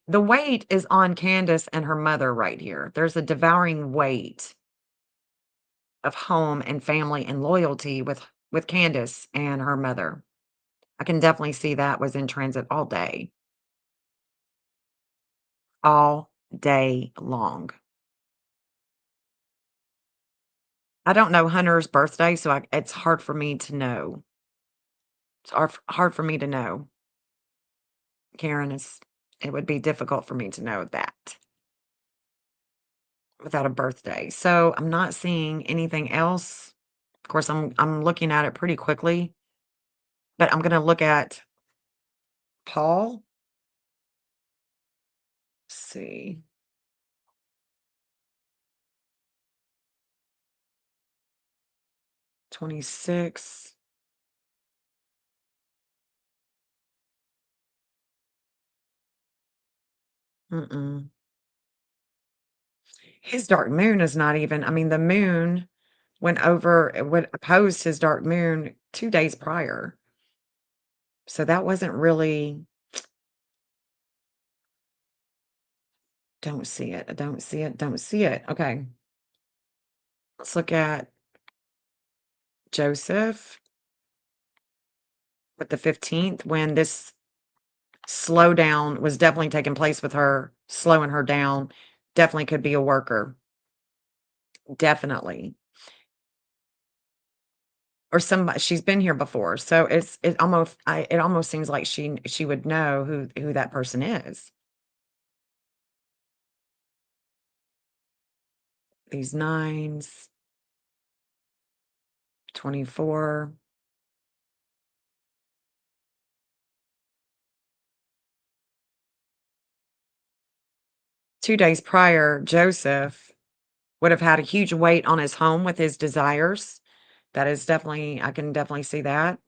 The weight is on Candace and her mother right here. There's a devouring weight of home and family and loyalty with Candace and her mother. I can definitely see that was in transit all day long. I don't know Hunter's birthday, so it's hard for me to know. It's hard for me to know. Karen is it would be difficult for me to know that without a birthday. So I'm not seeing anything else. Of course, I'm looking at it pretty quickly, but I'm gonna look at Paul. See, 26. Mm-mm. His dark moon is not even, I mean, the moon went over, it would oppose his dark moon 2 days prior. So that wasn't really, don't see it. I don't see it. Don't see it. Okay. Let's look at Joseph with the 15th when this slowdown was definitely taking place with her, slowing her down. Definitely could be a worker. Definitely. Or somebody she's been here before. So it almost seems like she would know who that person is. These nines, 24. 2 days prior, Joseph would have had a huge weight on his home with his desires. That is definitely I can definitely see that.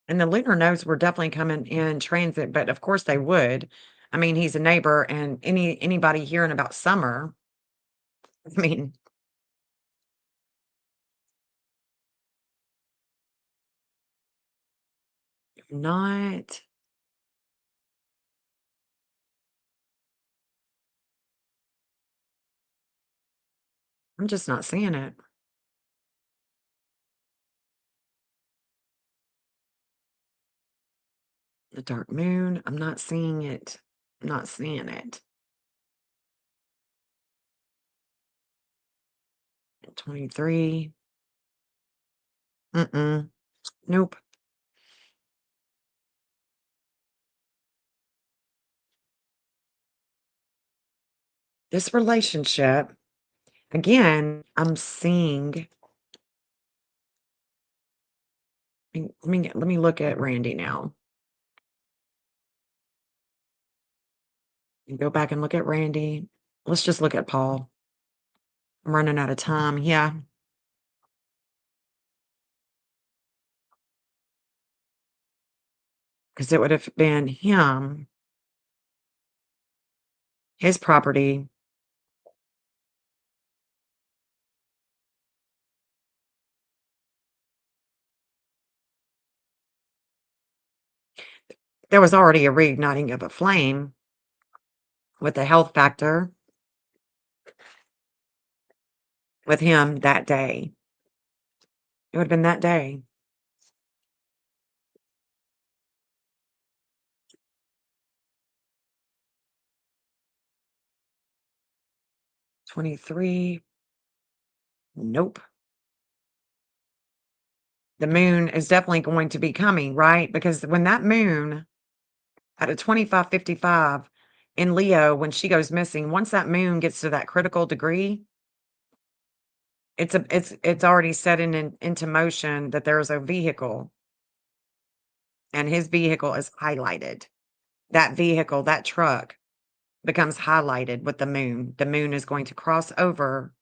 And the lunar nodes were definitely coming in transit, but of course they would. I mean, he's a neighbor and anybody hearing about summer, I mean, not I'm just not seeing it. The dark moon, I'm not seeing it. I'm not seeing it. 23. Mm-mm. Nope. This relationship, again, I'm seeing. Let me look at Randy now. And go back and look at Randy. Let's just look at Paul. I'm running out of time. Yeah, because it would have been him, his property. There was already a reigniting of a flame with the health factor with him that day. It would have been that day. 23. Nope. The moon is definitely going to be coming, right? Because when that moon at a 25:55 in Leo, when she goes missing, once that moon gets to that critical degree, it's already setting into motion that there's a vehicle, and his vehicle is highlighted. That vehicle, that truck becomes highlighted with the moon. The moon is going to cross over,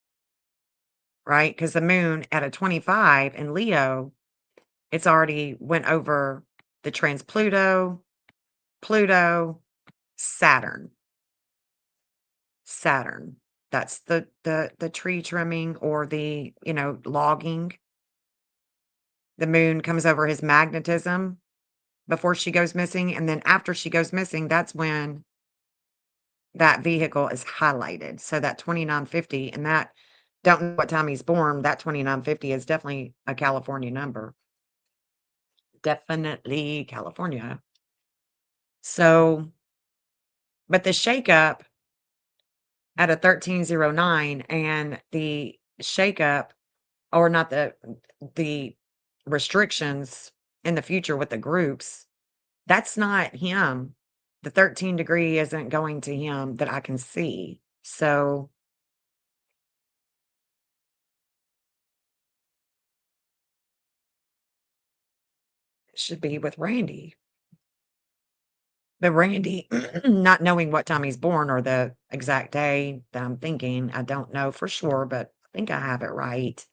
right? Because the moon at a 25 in Leo, it's already went over the trans Pluto, Pluto, Saturn. Saturn. That's the tree trimming or the, logging. The moon comes over his magnetism before she goes missing, and then after she goes missing, that's when that vehicle is highlighted. So that 2950, and that don't know what time he's born, that 2950 is definitely a California number. Definitely California. So, but the shakeup at a 1309 and the shakeup, or not, the restrictions in the future with the groups, that's not him. The 13 degree isn't going to him that I can see. So it should be with Randy. But Randy, not knowing what time he's born or the exact day that I'm thinking, I don't know for sure, but I think I have it right.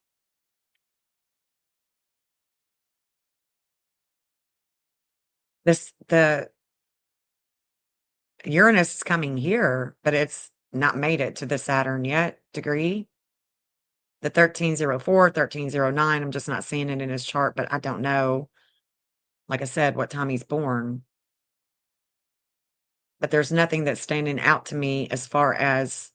The Uranus is coming here, but it's not made it to the Saturn yet degree. The 1304, 1309. I'm just not seeing it in his chart, but I don't know, like I said, what time he's born. But there's nothing that's standing out to me as far as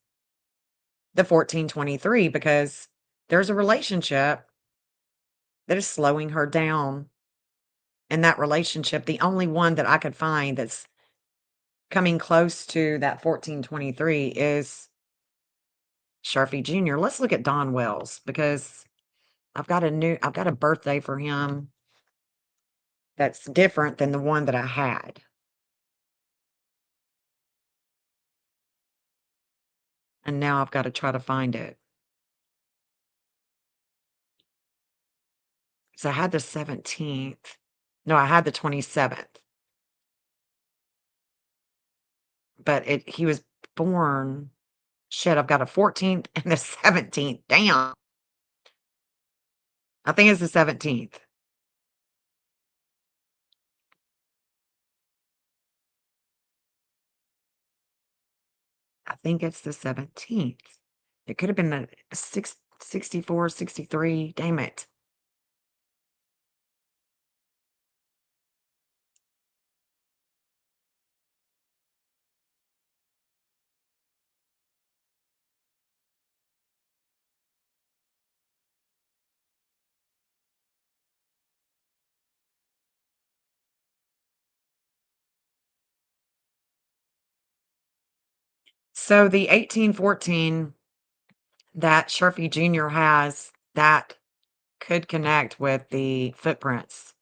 the 1423 because there's a relationship that is slowing her down. In that relationship, the only one that I could find that's coming close to that 1423 is Sharfie Jr. Let's look at Don Wells because I've got a birthday for him that's different than the one that I had. And now I've got to try to find it. So I had the 17th. No, I had the 27th. But he was born. Shit, I've got a 14th and the 17th. Damn. I think it's the 17th. I think it's the 17th. It could have been the 64, 63. Damn it. So the 1814 that Sharfie Jr. has, that could connect with the footprints.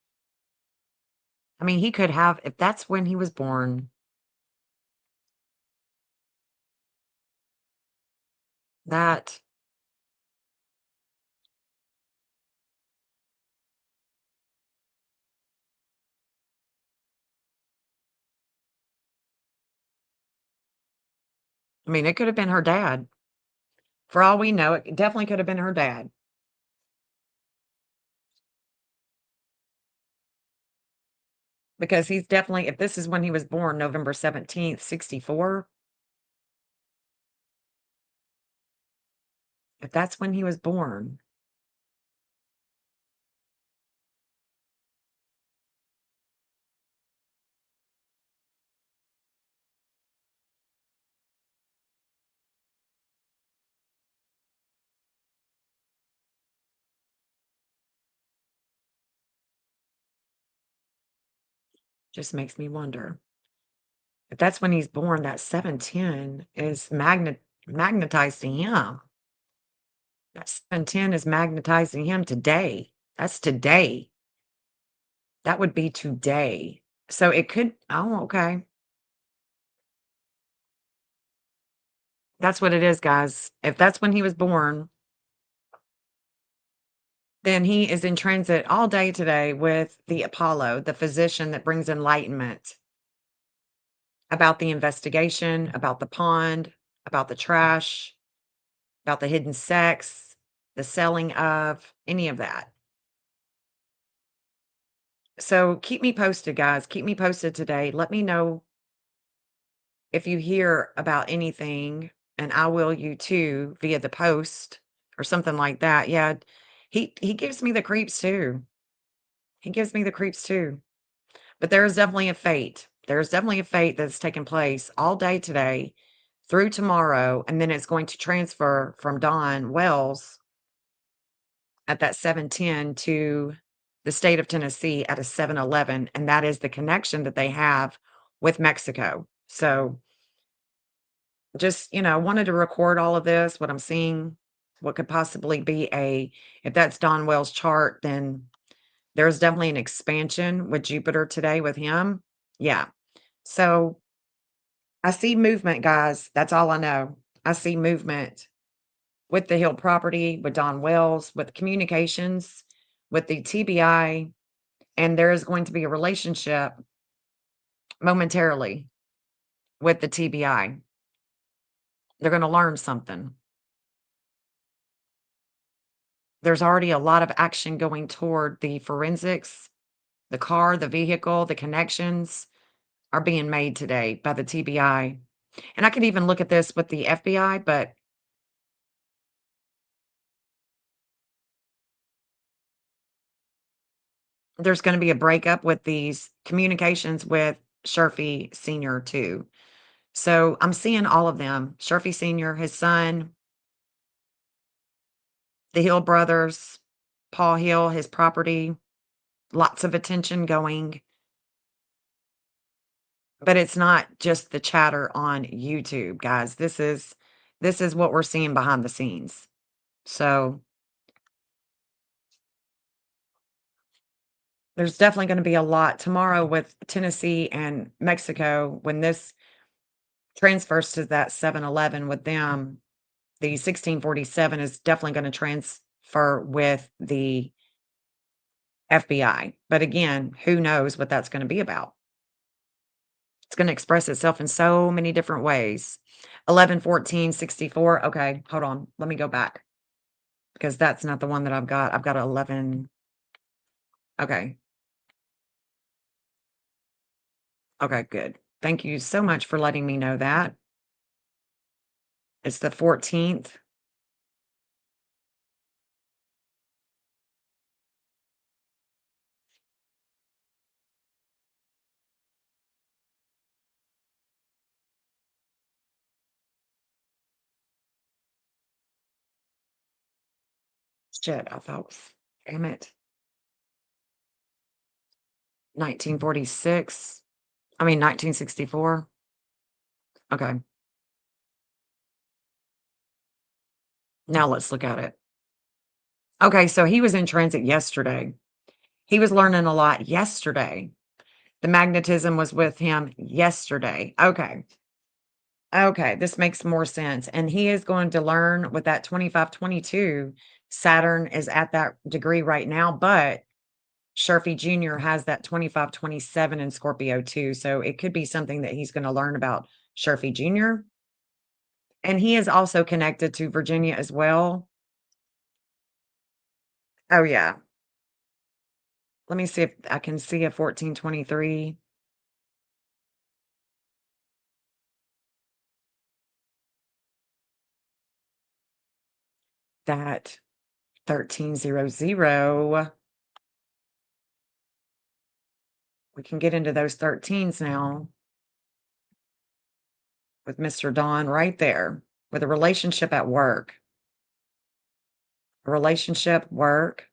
I mean, he could have, if that's when he was born, That I mean, it could have been her dad. For all we know, it definitely could have been her dad, because he's definitely if this is when he was born, November 17th, 64, if that's when he was born, just makes me wonder. If that's when he's born, that 710 is magnetized to him. That 710 is magnetizing him today. That's today. That would be today. So it could oh, okay. That's what it is, guys. If that's when he was born, then he is in transit all day today with the Apollo, the physician that brings enlightenment about the investigation, about the pond, about the trash, about the hidden sex, the selling of, any of that. So keep me posted, guys. Keep me posted today. Let me know if you hear about anything, and I will you too via the post or something like that. Yeah, he gives me the creeps too. He gives me the creeps too. But there is definitely a fate. There's definitely a fate that's taking place all day today through tomorrow, and then it's going to transfer from Don Wells at that 710 to the state of Tennessee at a 711, and that is the connection that they have with Mexico. So, just, wanted to record all of this, what I'm seeing, what could possibly be a if that's Don Wells' chart, then there's definitely an expansion with Jupiter today with him. Yeah. So, I see movement, guys. That's all I know. I see movement with the Hill property, with Don Wells, with communications, with the TBI, and there is going to be a relationship momentarily with the TBI. They're going to learn something. There's already a lot of action going toward the forensics, the car, the vehicle, the connections are being made today by the TBI. And I could even look at this with the FBI, but there's going to be a breakup with these communications with Sherfy Sr. too. So I'm seeing all of them. Sherfy Sr., his son, the Hill brothers, Paul Hill, his property, lots of attention going. But it's not just the chatter on YouTube, guys. This is what we're seeing behind the scenes. So there's definitely going to be a lot tomorrow with Tennessee and Mexico when this transfers to that 711 with them. The 1647 is definitely going to transfer with the FBI. But again, who knows what that's going to be about? It's going to express itself in so many different ways. 11 14 64. Okay, hold on. Let me go back because that's not the one that I've got. I've got 11. Okay. Okay, good. Thank you so much for letting me know that. It's the 14th. Shit, I thought, damn it. 1946. I mean, 1964. Okay. Now let's look at it. Okay, so he was in transit yesterday. He was learning a lot yesterday. The magnetism was with him yesterday. Okay. Okay, this makes more sense, and he is going to learn with that 25-22. Saturn is at that degree right now, but Sharpie Jr. has that 25-27 in Scorpio too, so it could be something that he's gonna learn about Sharpie Jr., and he is also connected to Virginia as well. Oh, yeah. Let me see if I can see a 14-23. That 1300. We can get into those 13s now with Mr. Don right there with a relationship at work. A relationship, work.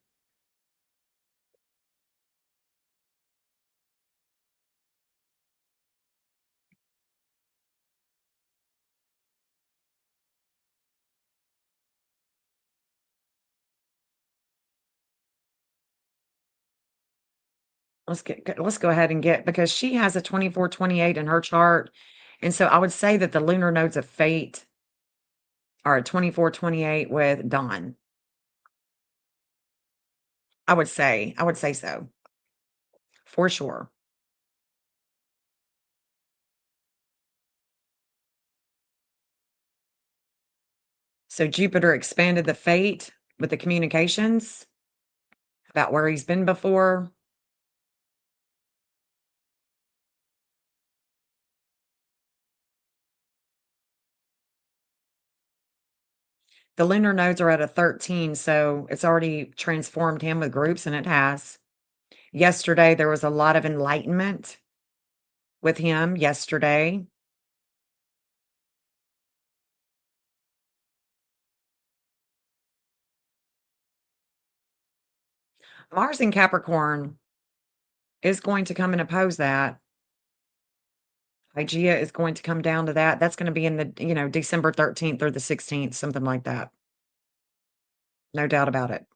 Let's go ahead and get because she has a 24-28 in her chart. And so I would say that the lunar nodes of fate are at 24-28 with Dawn. I would say so for sure. So Jupiter expanded the fate with the communications about where he's been before. The lunar nodes are at a 13, so it's already transformed him with groups, and it has. Yesterday, there was a lot of enlightenment with him yesterday. Mars in Capricorn is going to come and oppose that. Hygeia is going to come down to that. That's going to be in the, December 13th or the 16th, something like that. No doubt about it.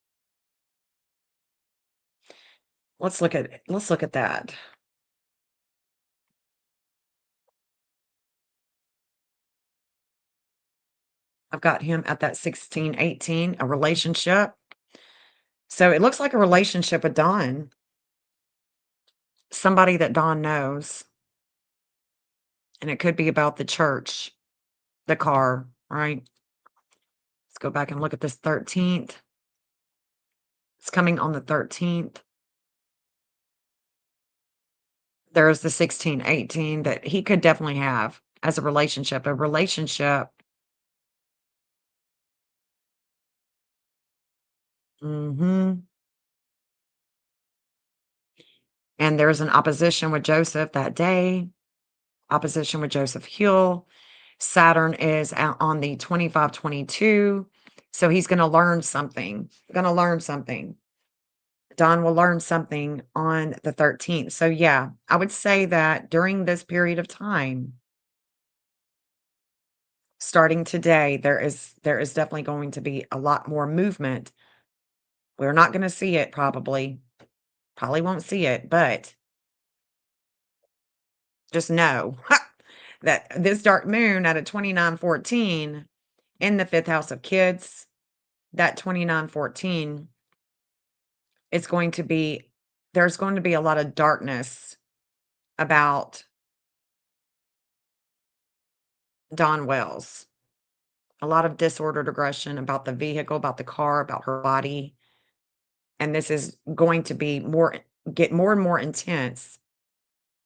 Let's look at that. I've got him at that 16-18, a relationship. So it looks like a relationship with Dawn, somebody that Dawn knows. And it could be about the church, the car, right? Let's go back and look at this 13th. It's coming on the 13th. There's the 16-18 that he could definitely have as a relationship. A relationship. Mhm. And there's an opposition with Joseph that day, opposition with Joseph Hill. Saturn is out on the 25-22. So he's going to learn something. Going to learn something. Don will learn something on the 13th. So yeah, I would say that during this period of time, starting today, there is definitely going to be a lot more movement. We're not going to see it probably won't see it, but just know that this dark moon at a 29-14 in the fifth house of kids, that 29-14 is going to be there's going to be a lot of darkness about Dawn Wells. A lot of disordered aggression about the vehicle, about the car, about her body, and this is going to be get more and more intense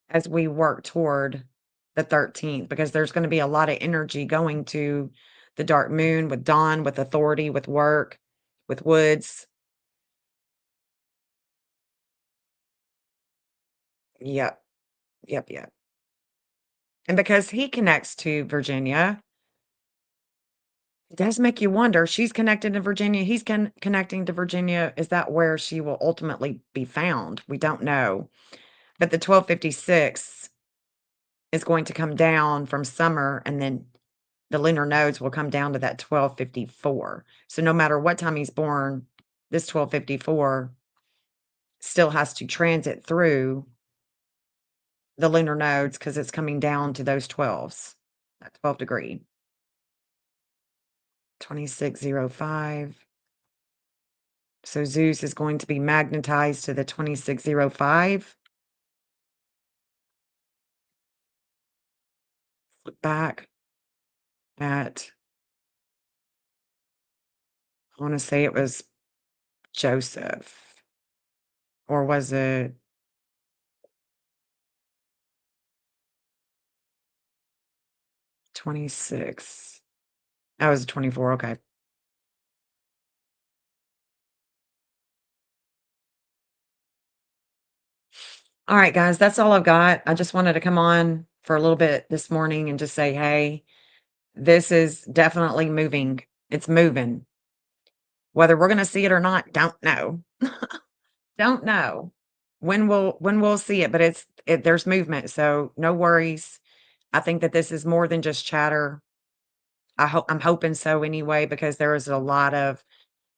as we work toward the 13th because there's gonna be a lot of energy going to the dark moon with Dawn, with authority, with work, with Woods. Yep, yep, yep. And because he connects to Virginia, it does make you wonder, she's connected to Virginia, he's connecting to Virginia, is that where she will ultimately be found? We don't know. But the 1256 is going to come down from summer, and then the lunar nodes will come down to that 1254. So no matter what time he's born, this 1254 still has to transit through the lunar nodes because it's coming down to those 12s. at 12 degree. 2605. So Zeus is going to be magnetized to the 2605. Look back at, I want to say it was Joseph, or was it 26? That was 24. Okay. All right, guys, that's all I've got. I just wanted to come on for a little bit this morning and just say, hey, this is definitely moving. It's moving. Whether we're going to see it or not, don't know. Don't know when we'll see it, but there's movement, so no worries. I think that this is more than just chatter. I'm hoping so anyway, because there was a lot of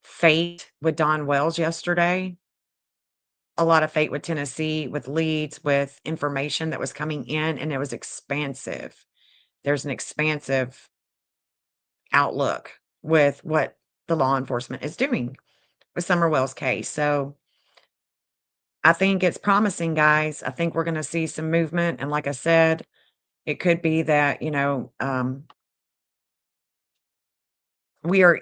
fate with Don Wells yesterday, a lot of fate with Tennessee, with leads, with information that was coming in, and it was expansive. There's an expansive outlook with what the law enforcement is doing with Summer Wells' case. So I think it's promising, guys. I think we're going to see some movement. And like I said, it could be that, we are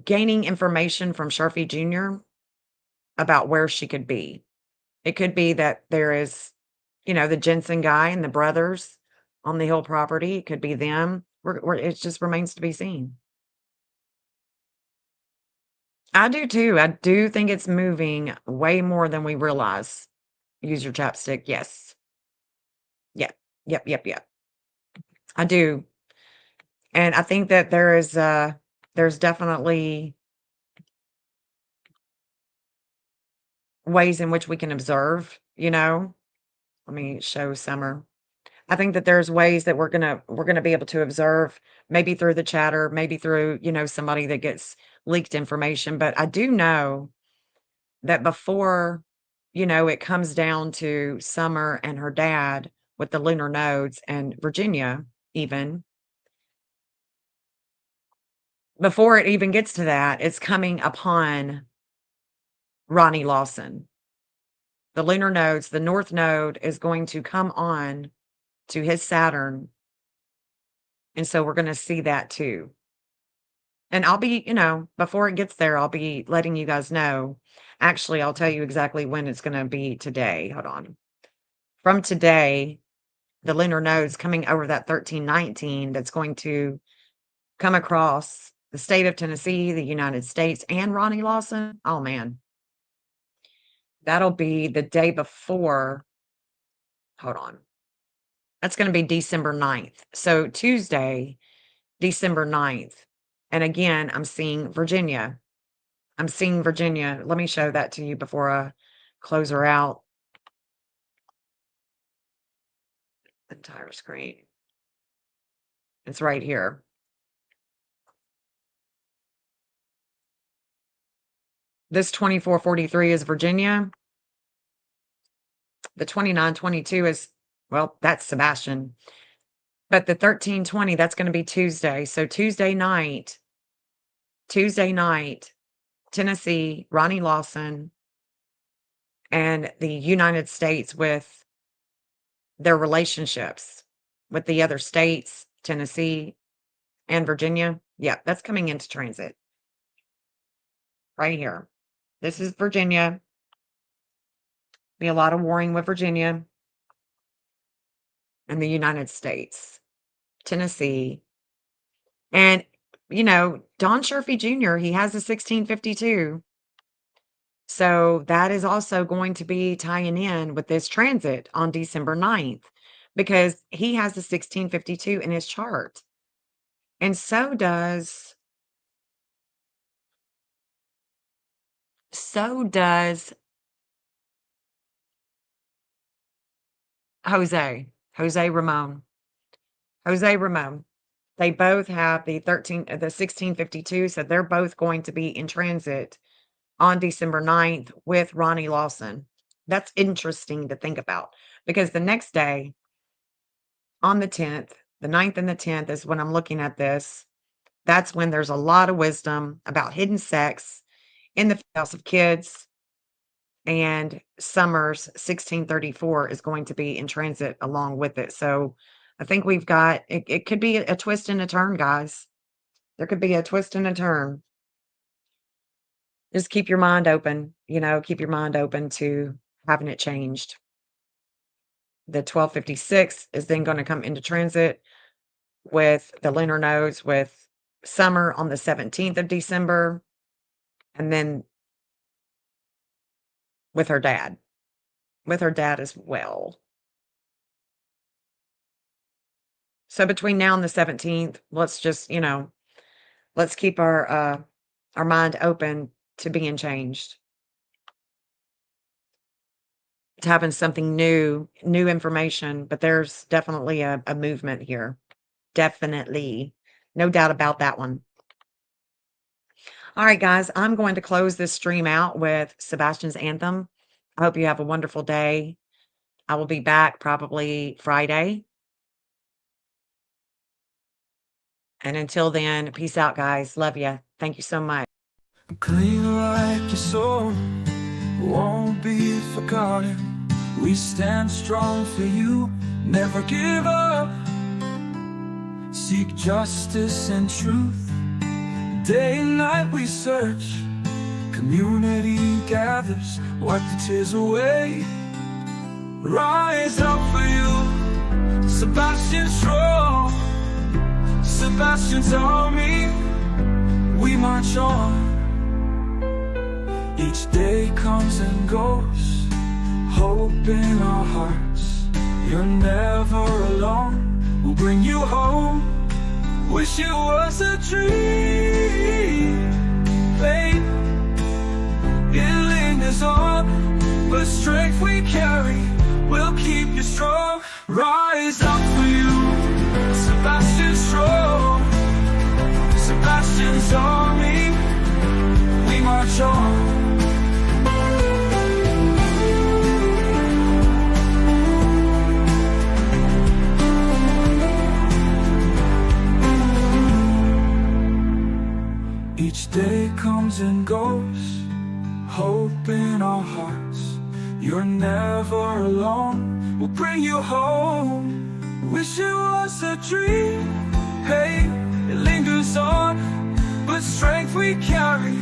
gaining information from Sharfie Jr. about where she could be. It could be that there is, the Jensen guy and the brothers on the Hill property. It could be them. It just remains to be seen. I do too. I do think it's moving way more than we realize. Use your chapstick. Yes. Yep. Yep. Yep. Yep. I do. And I think that there's definitely ways in which we can observe, Let me show Summer. I think that there's ways that we're gonna be able to observe, maybe through the chatter, maybe through, somebody that gets leaked information. But I do know that before, it comes down to Summer and her dad with the lunar nodes and Virginia, even before it even gets to that, it's coming upon Ronnie Lawson. The lunar nodes, the north node is going to come on to his Saturn. And so we're going to see that too. And I'll be, before it gets there, I'll be letting you guys know. Actually, I'll tell you exactly when it's going to be today. Hold on. From today, the lunar nodes coming over that 1319 that's going to come across the state of Tennessee, the United States, and Ronnie Lawson. Oh, man. That'll be the day before. Hold on. That's going to be December 9th. So Tuesday, December 9th. And again, I'm seeing Virginia. I'm seeing Virginia. Let me show that to you before I close her out. Entire screen. It's right here. This 2443 is Virginia. The 2922 is, well, that's Sebastian. But the 1320, that's going to be Tuesday. So Tuesday night, Tennessee, Ronnie Lawson, and the United States with their relationships with the other states, Tennessee and Virginia. Yeah, that's coming into transit right here. This is Virginia. Be a lot of warring with Virginia and the United States, Tennessee. And, Don Sharfie Jr., he has a 1652. So that is also going to be tying in with this transit on December 9th because he has the 1652 in his chart. And so does Jose Ramon. Jose Ramon. They both have the 1652, so they're both going to be in transit on December 9th with Ronnie Lawson. That's interesting to think about because the next day on the 10th, The 9th and the 10th is when I'm looking at this. That's when there's a lot of wisdom about hidden sex in the house of kids. And Summer's 1634 is going to be in transit along with it. So I think we've got it could be a twist and a turn, guys. There could be a twist and a turn. Just keep your mind open, keep your mind open to having it changed. The 1256 is then going to come into transit with the lunar nodes with Summer on the 17th of December, and then with her dad as well. So between now and the 17th, let's just, let's keep our mind open to being changed, to having something new information, but there's definitely a movement here. Definitely. No doubt about that one. All right, guys, I'm going to close this stream out with Sebastian's Anthem. I hope you have a wonderful day. I will be back probably Friday. And until then, peace out, guys. Love you. Thank you so much. Clean like your soul, won't be forgotten. We stand strong for you, never give up. Seek justice and truth, day and night we search. Community gathers, wipe the tears away. Rise up for you, Sebastian strong. Sebastian's army, we march on. Each day comes and goes, hope in our hearts. You're never alone, we'll bring you home. Wish it was a dream, babe. It lingers on, but strength we carry will keep you strong. Rise up for you, Sebastian strong. Sebastian's army, we march on. Each day comes and goes, hope in our hearts. You're never alone, we'll bring you home. Wish it was a dream, hey, it lingers on, but strength we carry